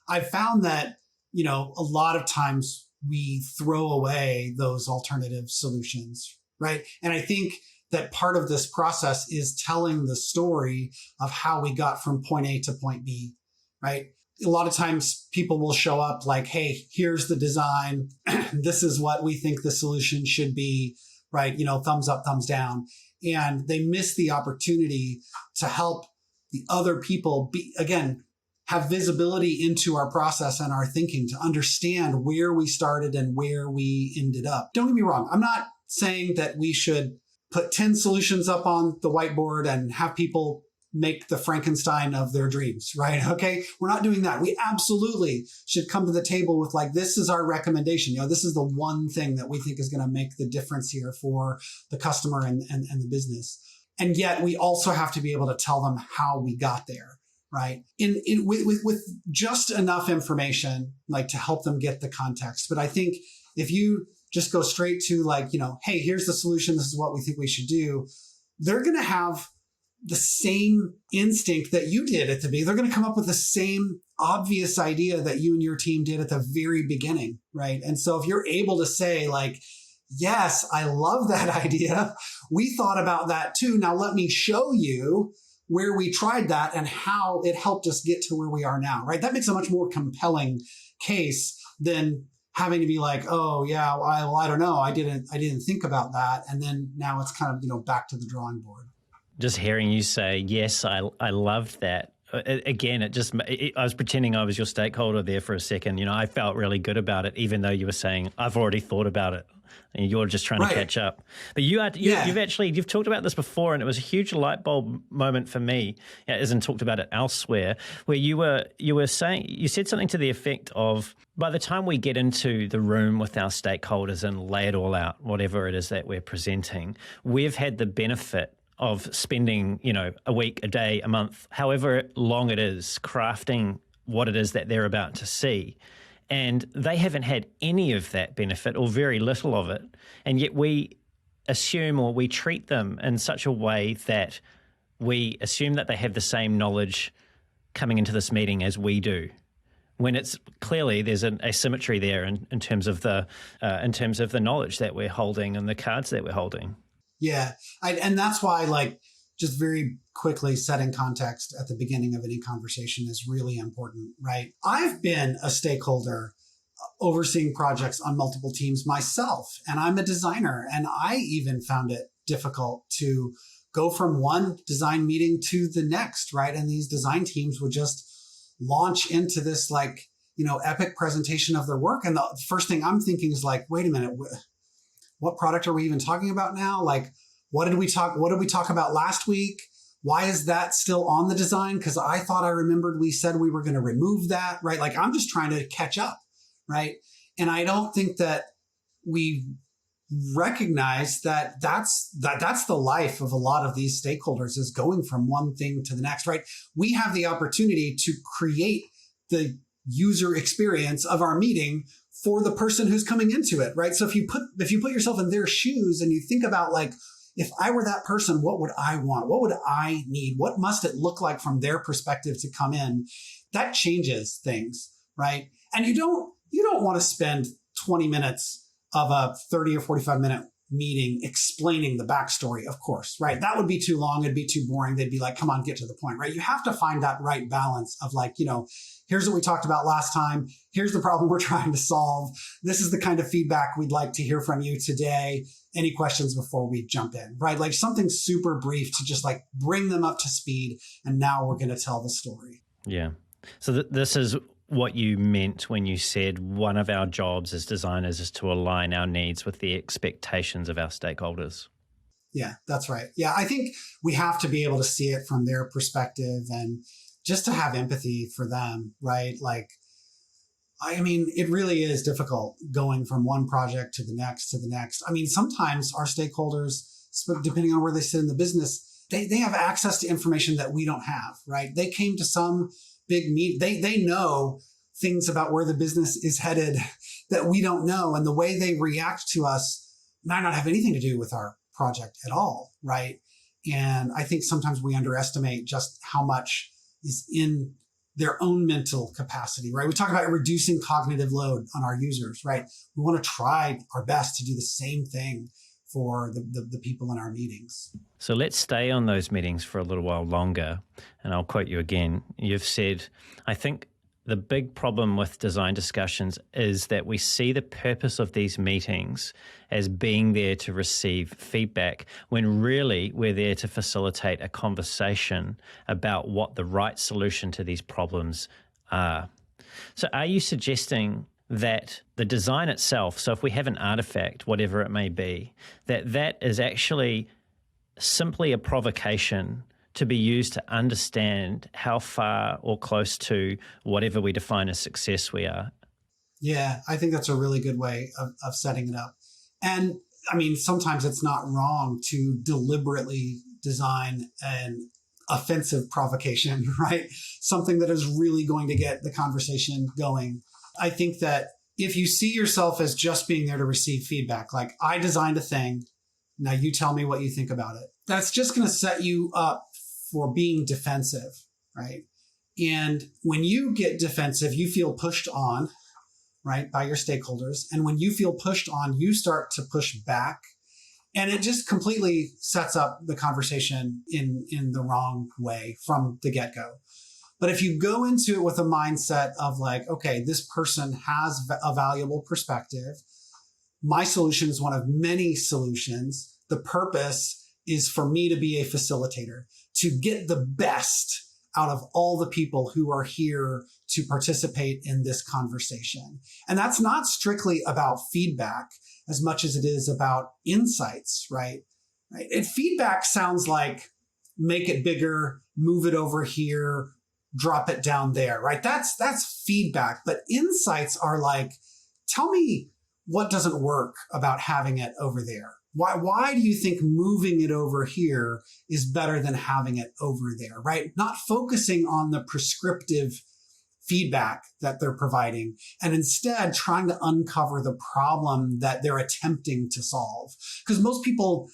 I found that, a lot of times we throw away those alternative solutions, right? And I think that part of this process is telling the story of how we got from point A to point B, right? A lot of times people will show up like, hey, here's the design. This is what we think the solution should be, right? Thumbs up, thumbs down. And they miss the opportunity to help the other people have visibility into our process and our thinking, to understand where we started and where we ended up. Don't get me wrong. I'm not saying that we should put 10 solutions up on the whiteboard and have people make the Frankenstein of their dreams, right? Okay. We're not doing that. We absolutely should come to the table with this is our recommendation. This is the one thing that we think is going to make the difference here for the customer and the business. And yet we also have to be able to tell them how we got there, right? With just enough information, to help them get the context. But I think if you just go straight to hey, here's the solution. This is what we think we should do. They're going to have the same instinct that you did at the beginning. They're going to come up with the same obvious idea that you and your team did at the very beginning, right? And so if you're able to say yes, I love that idea. We thought about that too. Now let me show you where we tried that and how it helped us get to where we are now, right? That makes a much more compelling case than having to be oh yeah, well, I don't know. I didn't think about that. And then now it's kind of, back to the drawing board. Just hearing you say, yes, I loved that. Again, I was pretending I was your stakeholder there for a second. I felt really good about it, even though you were saying, I've already thought about it. And you're just trying to catch up. But you've talked about this before, and it was a huge light bulb moment for me, as in talked about it elsewhere, where you said something to the effect of, by the time we get into the room with our stakeholders and lay it all out, whatever it is that we're presenting, we've had the benefit of spending, a week, a day, a month, however long it is, crafting what it is that they're about to see. And they haven't had any of that benefit or very little of it. And yet we assume, or we treat them in such a way that we assume that they have the same knowledge coming into this meeting as we do, when it's clearly there's an asymmetry there in terms of the knowledge that we're holding and the cards that we're holding. Yeah. And that's why just very quickly setting context at the beginning of any conversation is really important, right? I've been a stakeholder overseeing projects on multiple teams myself, and I'm a designer, and I even found it difficult to go from one design meeting to the next, right? And these design teams would just launch into this epic presentation of their work. And the first thing I'm thinking is wait a minute, what product are we even talking about now? What did we talk about last week? Why is that still on the design? Because I thought I remembered we said we were going to remove that, right? I'm just trying to catch up, right? And I don't think that we recognize that that's the life of a lot of these stakeholders, is going from one thing to the next, right? We have the opportunity to create the user experience of our meeting for the person who's coming into it, right? So if you put yourself in their shoes and you think about if I were that person, what would I want? What would I need? What must it look like from their perspective to come in? That changes things, right? And you don't want to spend 20 minutes of a 30 or 45 minute meeting explaining the backstory, of course, right? That would be too long. It'd be too boring. They'd be like, come on, get to the point, right? You have to find that right balance of like, here's what we talked about last time. Here's the problem we're trying to solve. This is the kind of feedback we'd like to hear from you today. Any questions before we jump in, right? Like something super brief to just like bring them up to speed. And now we're going to tell the story. Yeah. So this is what you meant when you said one of our jobs as designers is to align our needs with the expectations of our stakeholders. Yeah, that's right. Yeah, I think we have to be able to see it from their perspective and just to have empathy for them, right? Like, I mean, it really is difficult going from one project to the next to the next. I mean, sometimes our stakeholders, depending on where they sit in the business, they have access to information that we don't have, right? They came to some big meet. They know things about where the business is headed that we don't know. And the way they react to us might not have anything to do with our project at all, right? And I think sometimes we underestimate just how much is in their own mental capacity, right? We talk about reducing cognitive load on our users, right? We want to try our best to do the same thing for the people in our meetings. So let's stay on those meetings for a little while longer. And I'll quote you again. You've said, I think the big problem with design discussions is that we see the purpose of these meetings as being there to receive feedback, when really we're there to facilitate a conversation about what the right solution to these problems are. So are you suggesting that the design itself, so if we have an artifact, whatever it may be, that is actually simply a provocation to be used to understand how far or close to whatever we define as success we are? Yeah, I think that's a really good way of setting it up. And I mean, sometimes it's not wrong to deliberately design an offensive provocation, right? Something that is really going to get the conversation going. I think that if you see yourself as just being there to receive feedback, like I designed a thing, now you tell me what you think about it, that's just going to set you up for being defensive, right? And when you get defensive, you feel pushed on, right, by your stakeholders. And when you feel pushed on, you start to push back. And it just completely sets up the conversation in the wrong way from the get-go. But if you go into it with a mindset of like, okay, this person has a valuable perspective. My solution is one of many solutions. The purpose is for me to be a facilitator, to get the best out of all the people who are here to participate in this conversation. And that's not strictly about feedback as much as it is about insights, right? And feedback sounds like make it bigger, move it over here, drop it down there, right? That's feedback. But insights are like, tell me what doesn't work about having it over there. Why do you think moving it over here is better than having it over there, right? Not focusing on the prescriptive feedback that they're providing, and instead trying to uncover the problem that they're attempting to solve. Because most people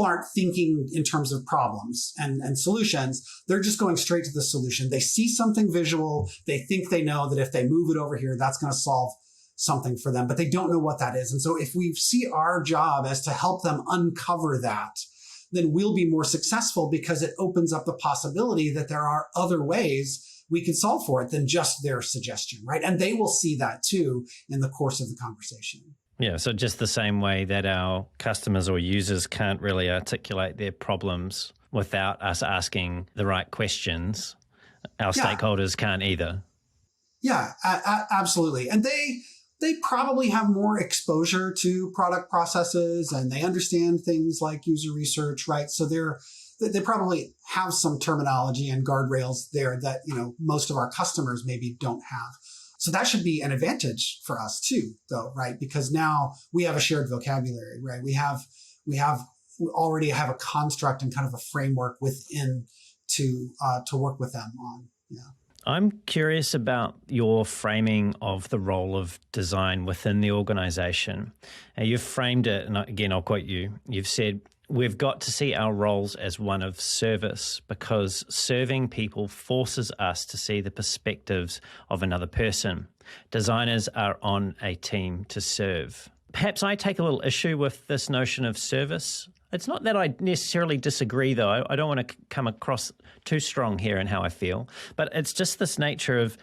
aren't thinking in terms of problems and solutions. They're just going straight to the solution. They see something visual. They think they know that if they move it over here, that's going to solve something for them, but they don't know what that is. And so if we see our job as to help them uncover that, then we'll be more successful because it opens up the possibility that there are other ways we can solve for it than just their suggestion, right? And they will see that too in the course of the conversation. Yeah, so just the same way that our customers or users can't really articulate their problems without us asking the right questions, our stakeholders can't either. Yeah, absolutely. And they probably have more exposure to product processes and they understand things like user research, right? So they probably have some terminology and guardrails there that, most of our customers maybe don't have. So that should be an advantage for us too, though, right? Because now we have a shared vocabulary, right? We already have a construct and kind of a framework within to work with them on. Yeah. I'm curious about your framing of the role of design within the organization. You've framed it, and again, I'll quote you. You've said, we've got to see our roles as one of service because serving people forces us to see the perspectives of another person. Designers are on a team to serve. Perhaps I take a little issue with this notion of service. It's not that I necessarily disagree, though. I don't want to come across too strong here in how I feel, but it's just this nature of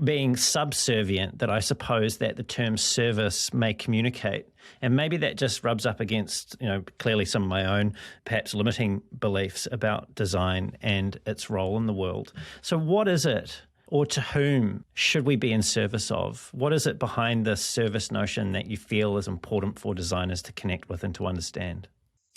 being subservient that I suppose that the term service may communicate. And maybe that just rubs up against, clearly some of my own perhaps limiting beliefs about design and its role in the world. So what is it, or to whom should we be in service of? What is it behind this service notion that you feel is important for designers to connect with and to understand?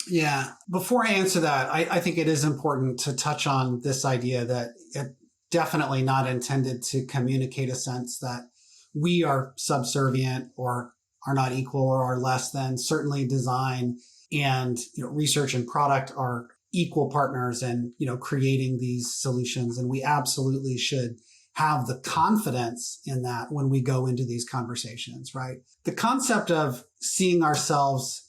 Yeah. Before I answer that, I think it is important to touch on this idea that it definitely not intended to communicate a sense that we are subservient or are not equal or are less than. Certainly design and research and product are equal partners in creating these solutions. And we absolutely should have the confidence in that when we go into these conversations, right? The concept of seeing ourselves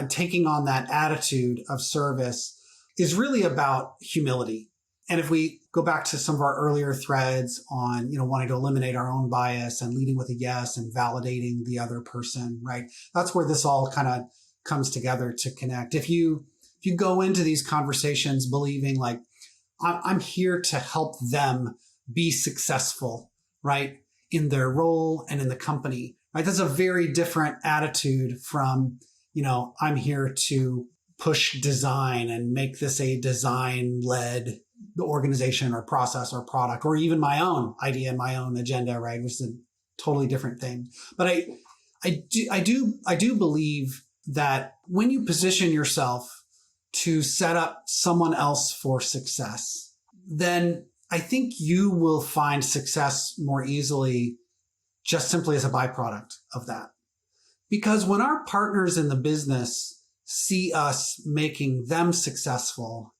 taking on that attitude of service is really about humility. And if we go back to some of our earlier threads on, wanting to eliminate our own bias and leading with a yes and validating the other person, right? That's where this all kind of comes together to connect. If you go into these conversations believing like, I'm here to help them be successful, right? In their role and in the company, right? That's a very different attitude from, I'm here to push design and make this a design-led organization or process or product, or even my own idea and my own agenda, right? Which is a totally different thing. But I do believe that when you position yourself to set up someone else for success, then I think you will find success more easily just simply as a byproduct of that. Because when our partners in the business see us making them successful,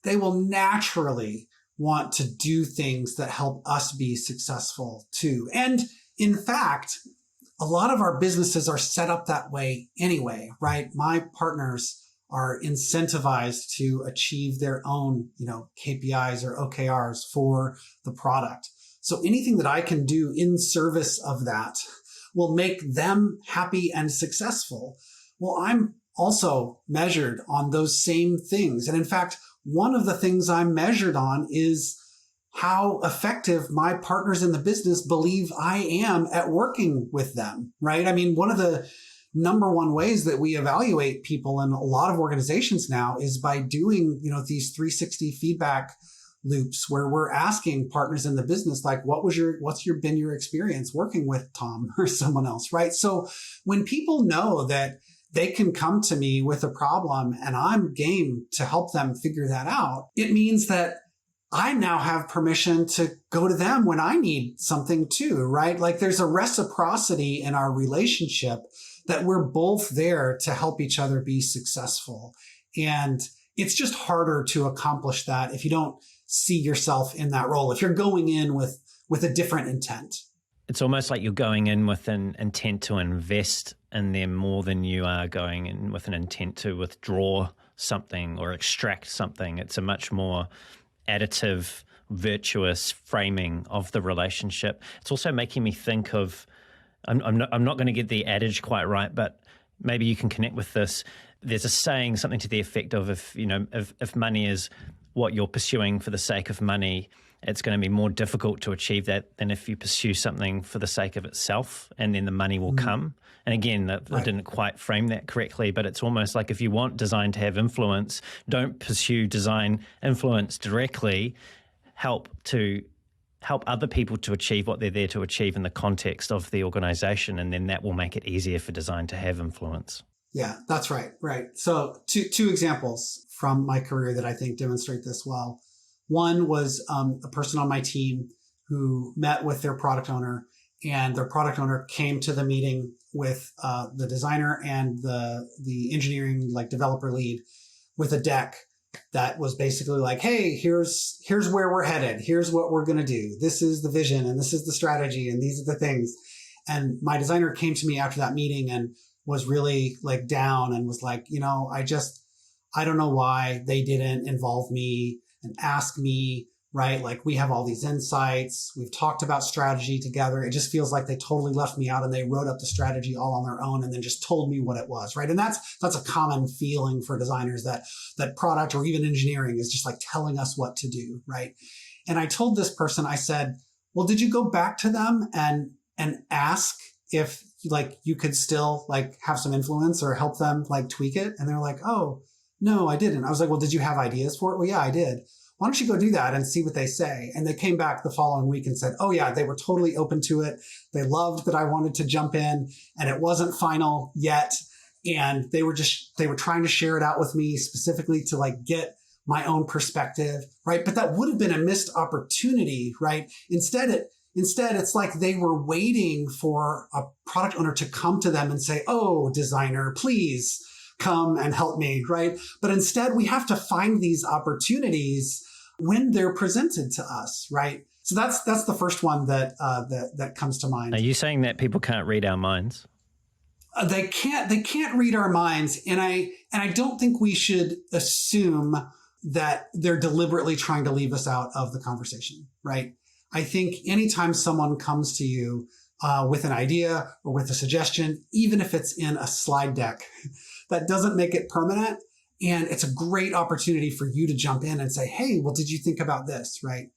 they will naturally want to do things that help us be successful too. And in fact, a lot of our businesses are set up that way anyway, right? My partners are incentivized to achieve their own, KPIs or OKRs for the product. So anything that I can do in service of that will make them happy and successful. Well, I'm also measured on those same things. And in fact, one of the things I'm measured on is how effective my partners in the business believe I am at working with them, right? I mean, one of the number one ways that we evaluate people in a lot of organizations now is by doing, these 360 feedback loops where we're asking partners in the business, like, what's been your experience working with Tom or someone else, right? So when people know that they can come to me with a problem and I'm game to help them figure that out, it means that I now have permission to go to them when I need something too, right? Like there's a reciprocity in our relationship that we're both there to help each other be successful. And it's just harder to accomplish that if you don't see yourself in that role, if you're going in with a different intent. It's almost like you're going in with an intent to invest in them more than you are going in with an intent to withdraw something or extract something. It's a much more additive, virtuous framing of the relationship. It's also making me think of, I'm not going to get the adage quite right, but maybe you can connect with this. There's a saying, something to the effect of, if money is what you're pursuing for the sake of money, it's going to be more difficult to achieve that than if you pursue something for the sake of itself, and then the money will come. And again, I didn't quite frame that correctly, but it's almost like if you want design to have influence, don't pursue design influence directly. Help other people to achieve what they're there to achieve in the context of the organization, and then that will make it easier for design to have influence. Yeah, that's right. Right. So two examples from my career that I think demonstrate this well. One was a person on my team who met with their product owner, and their product owner came to the meeting with the designer and the engineering, like developer lead, with a deck that was basically like, hey, here's where we're headed. Here's what we're going to do. This is the vision and this is the strategy and these are the things. And my designer came to me after that meeting and was really like down and was like, I don't know why they didn't involve me and ask me right? Like we have all these insights. We've talked about strategy together. It just feels like they totally left me out and they wrote up the strategy all on their own and then just told me what it was, right? And that's a common feeling for designers, that product or even engineering is just like telling us what to do, right? And I told this person, I said, well, did you go back to them and ask if like you could still like have some influence or help them like tweak it? And they're like, oh, no, I didn't. I was like, well, did you have ideas for it? Well, yeah, I did. Why don't you go do that and see what they say? And they came back the following week and said, oh yeah, they were totally open to it. They loved that I wanted to jump in and it wasn't final yet. And they were trying to share it out with me specifically to like get my own perspective, right? But that would have been a missed opportunity, right? Instead, it's like they were waiting for a product owner to come to them and say, oh, designer, please come and help me, right? But instead, we have to find these opportunities when they're presented to us, right? So that's the first one that comes to mind. Are you saying that people can't read our minds? They can't read our minds, and I don't think we should assume that they're deliberately trying to leave us out of the conversation, right? I think anytime someone comes to you with an idea or with a suggestion, even if it's in a slide deck, that doesn't make it permanent. And it's a great opportunity for you to jump in and say, hey, well, did you think about this, right?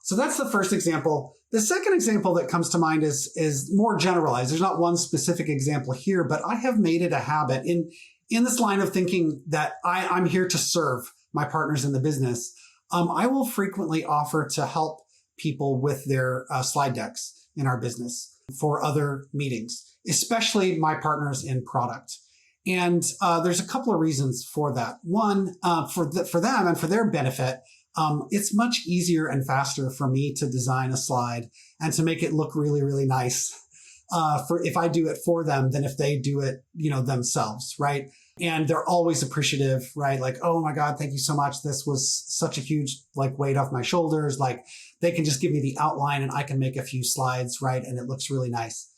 So that's the first example. The second example that comes to mind is more generalized. There's not one specific example here, but I have made it a habit in this line of thinking that I'm here to serve my partners in the business. I will frequently offer to help people with their slide decks in our business for other meetings, especially my partners in product. And there's a couple of reasons for that. One, for them and for their benefit, it's much easier and faster for me to design a slide and to make it look really, really nice if I do it for them than if they do it, themselves, right? And they're always appreciative, right? Like, oh my God, thank you so much. This was such a huge weight off my shoulders. Like they can just give me the outline and I can make a few slides, right? And it looks really nice.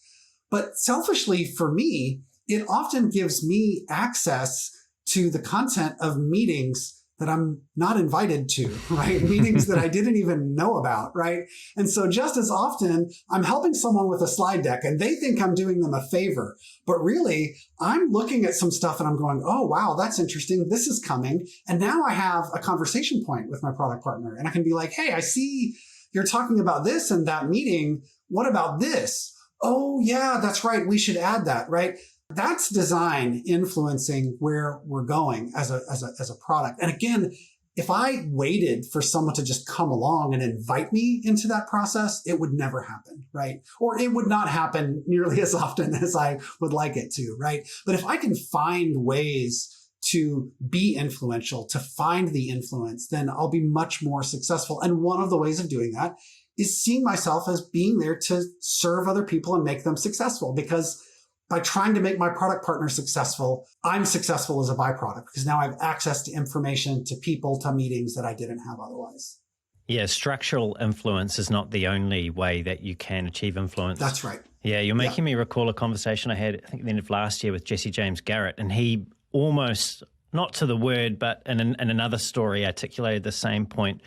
But selfishly for me, it often gives me access to the content of meetings that I'm not invited to, right? Meetings that I didn't even know about, right? And so just as often, I'm helping someone with a slide deck and they think I'm doing them a favor, but really I'm looking at some stuff and I'm going, oh, wow, that's interesting. This is coming. And now I have a conversation point with my product partner and I can be like, hey, I see you're talking about this in that meeting. What about this? Oh yeah, that's right. We should add that, right? That's design influencing where we're going as a product. And again, if I waited for someone to just come along and invite me into that process, it would never happen, right? Or it would not happen nearly as often as I would like it to, right? But if I can find ways to be influential, to find the influence, then I'll be much more successful. And one of the ways of doing that is seeing myself as being there to serve other people and make them successful. Because by trying to make my product partner successful, I'm successful as a byproduct because now I have access to information, to people, to meetings that I didn't have otherwise. Yeah, structural influence is not the only way that you can achieve influence. That's right. Yeah, you're making me recall a conversation I had, I think, at the end of last year with Jesse James Garrett, and he almost, not to the word, but in another story, articulated the same point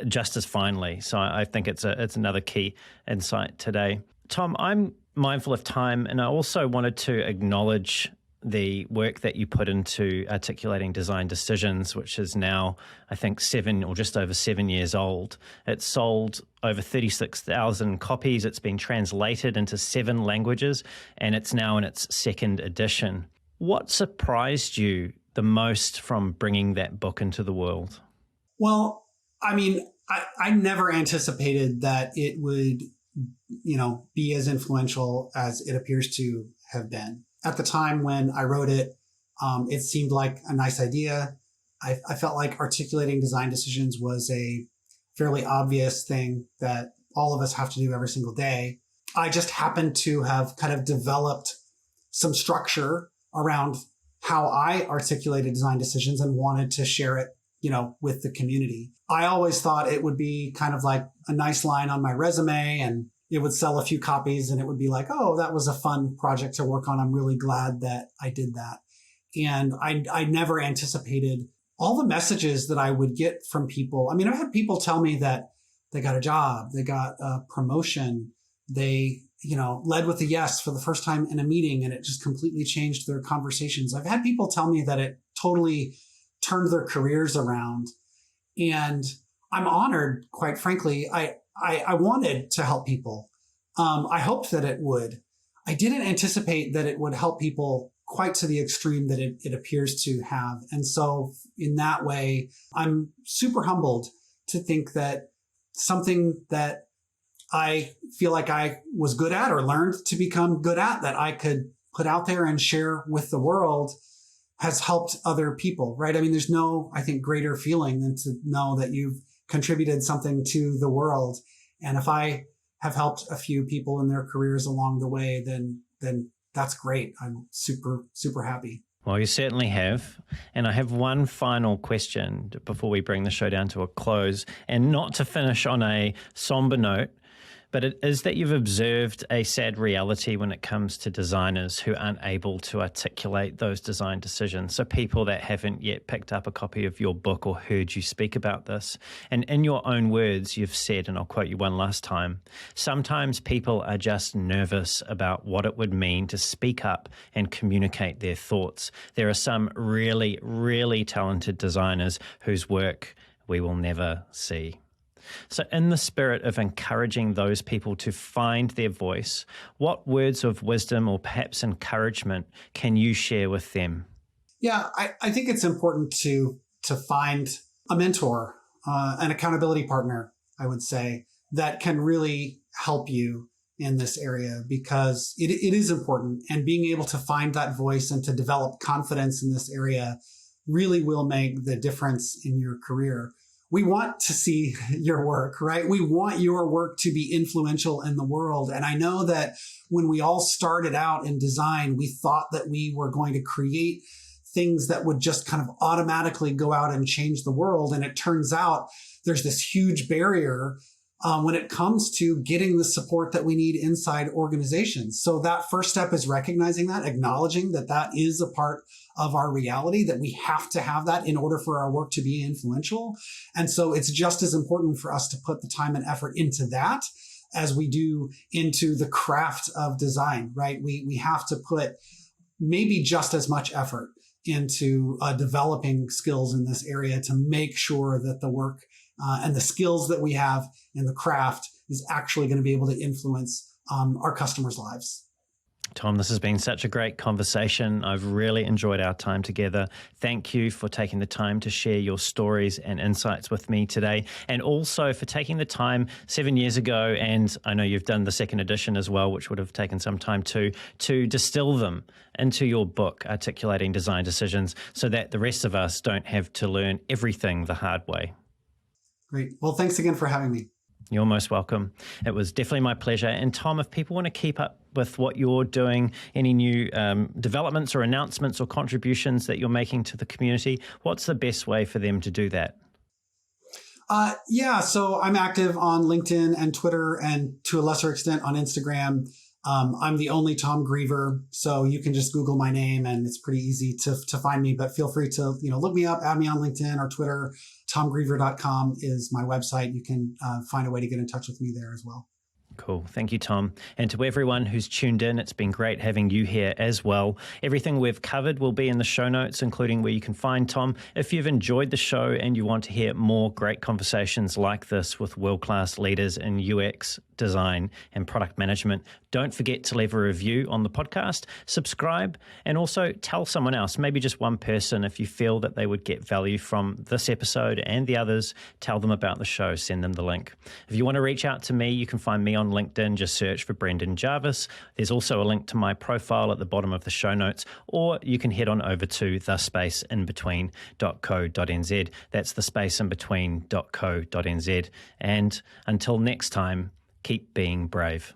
just as finely. So I think it's another key insight today. Tom, I'm mindful of time, and I also wanted to acknowledge the work that you put into articulating design decisions, which is now, I think, 7 or just over 7 years old. It's sold over 36,000 copies. It's been translated into 7 languages, and it's now in its 2nd edition. What surprised you the most from bringing that book into the world? Well, I mean, I never anticipated that it would be as influential as it appears to have been. At the time when I wrote it, it seemed like a nice idea. I felt like articulating design decisions was a fairly obvious thing that all of us have to do every single day. I just happened to have kind of developed some structure around how I articulated design decisions and wanted to share it, with the community. I always thought it would be kind of like a nice line on my resume and it would sell a few copies and it would be like, oh, that was a fun project to work on. I'm really glad that I did that. And I never anticipated all the messages that I would get from people. I mean, I've had people tell me that they got a job, they got a promotion, they, led with a yes for the first time in a meeting, and it just completely changed their conversations. I've had people tell me that it totally turned their careers around. And I'm honored, quite frankly. I wanted to help people. I hoped that it would. I didn't anticipate that it would help people quite to the extreme that it appears to have. And so in that way, I'm super humbled to think that something that I feel like I was good at or learned to become good at, that I could put out there and share with the world, has helped other people, right? I mean, there's no, I think, greater feeling than to know that you've contributed something to the world. And if I have helped a few people in their careers along the way, then that's great. I'm super, super happy. Well, you certainly have. And I have one final question before we bring the show down to a close, and not to finish on a somber note, but it is that you've observed a sad reality when it comes to designers who aren't able to articulate those design decisions. So people that haven't yet picked up a copy of your book or heard you speak about this. And in your own words, you've said, and I'll quote you one last time, sometimes people are just nervous about what it would mean to speak up and communicate their thoughts. There are some really, really talented designers whose work we will never see. So in the spirit of encouraging those people to find their voice, what words of wisdom or perhaps encouragement can you share with them? Yeah, I think it's important to find a mentor, an accountability partner, I would say, that can really help you in this area, because it is important. And being able to find that voice and to develop confidence in this area really will make the difference in your career. We want to see your work, right? We want your work to be influential in the world. And I know that when we all started out in design, we thought that we were going to create things that would just kind of automatically go out and change the world. And it turns out there's this huge barrier when it comes to getting the support that we need inside organizations. So that first step is recognizing that, acknowledging that that is a part of our reality, that we have to have that in order for our work to be influential. And so it's just as important for us to put the time and effort into that as we do into the craft of design, right? We have to put maybe just as much effort into developing skills in this area to make sure that the work and the skills that we have in the craft is actually going to be able to influence our customers' lives. Tom, this has been such a great conversation. I've really enjoyed our time together. Thank you for taking the time to share your stories and insights with me today, and also for taking the time 7 years ago, and I know you've done the second edition as well, which would have taken some time too, to distill them into your book, Articulating Design Decisions, so that the rest of us don't have to learn everything the hard way. Great. Well, thanks again for having me. You're most welcome. It was definitely my pleasure. And Tom, if people want to keep up with what you're doing, any new developments or announcements or contributions that you're making to the community, what's the best way for them to do that? So I'm active on LinkedIn and Twitter, and to a lesser extent on Instagram. I'm the only Tom Greever, so you can just Google my name and it's pretty easy to find me. But feel free to look me up, add me on LinkedIn or Twitter. TomGreever.com is my website. You can find a way to get in touch with me there as well. Cool. Thank you, Tom. And to everyone who's tuned in, it's been great having you here as well. Everything we've covered will be in the show notes, including where you can find Tom. If you've enjoyed the show and you want to hear more great conversations like this with world-class leaders in UX, design, and product management, don't forget to leave a review on the podcast, subscribe, and also tell someone else, maybe just one person, if you feel that they would get value from this episode and the others. Tell them about the show, send them the link. If you want to reach out to me, you can find me on LinkedIn, just search for Brendan Jarvis. There's also a link to my profile at the bottom of the show notes, or you can head on over to thespaceinbetween.co.nz. That's thespaceinbetween.co.nz. And until next time, keep being brave.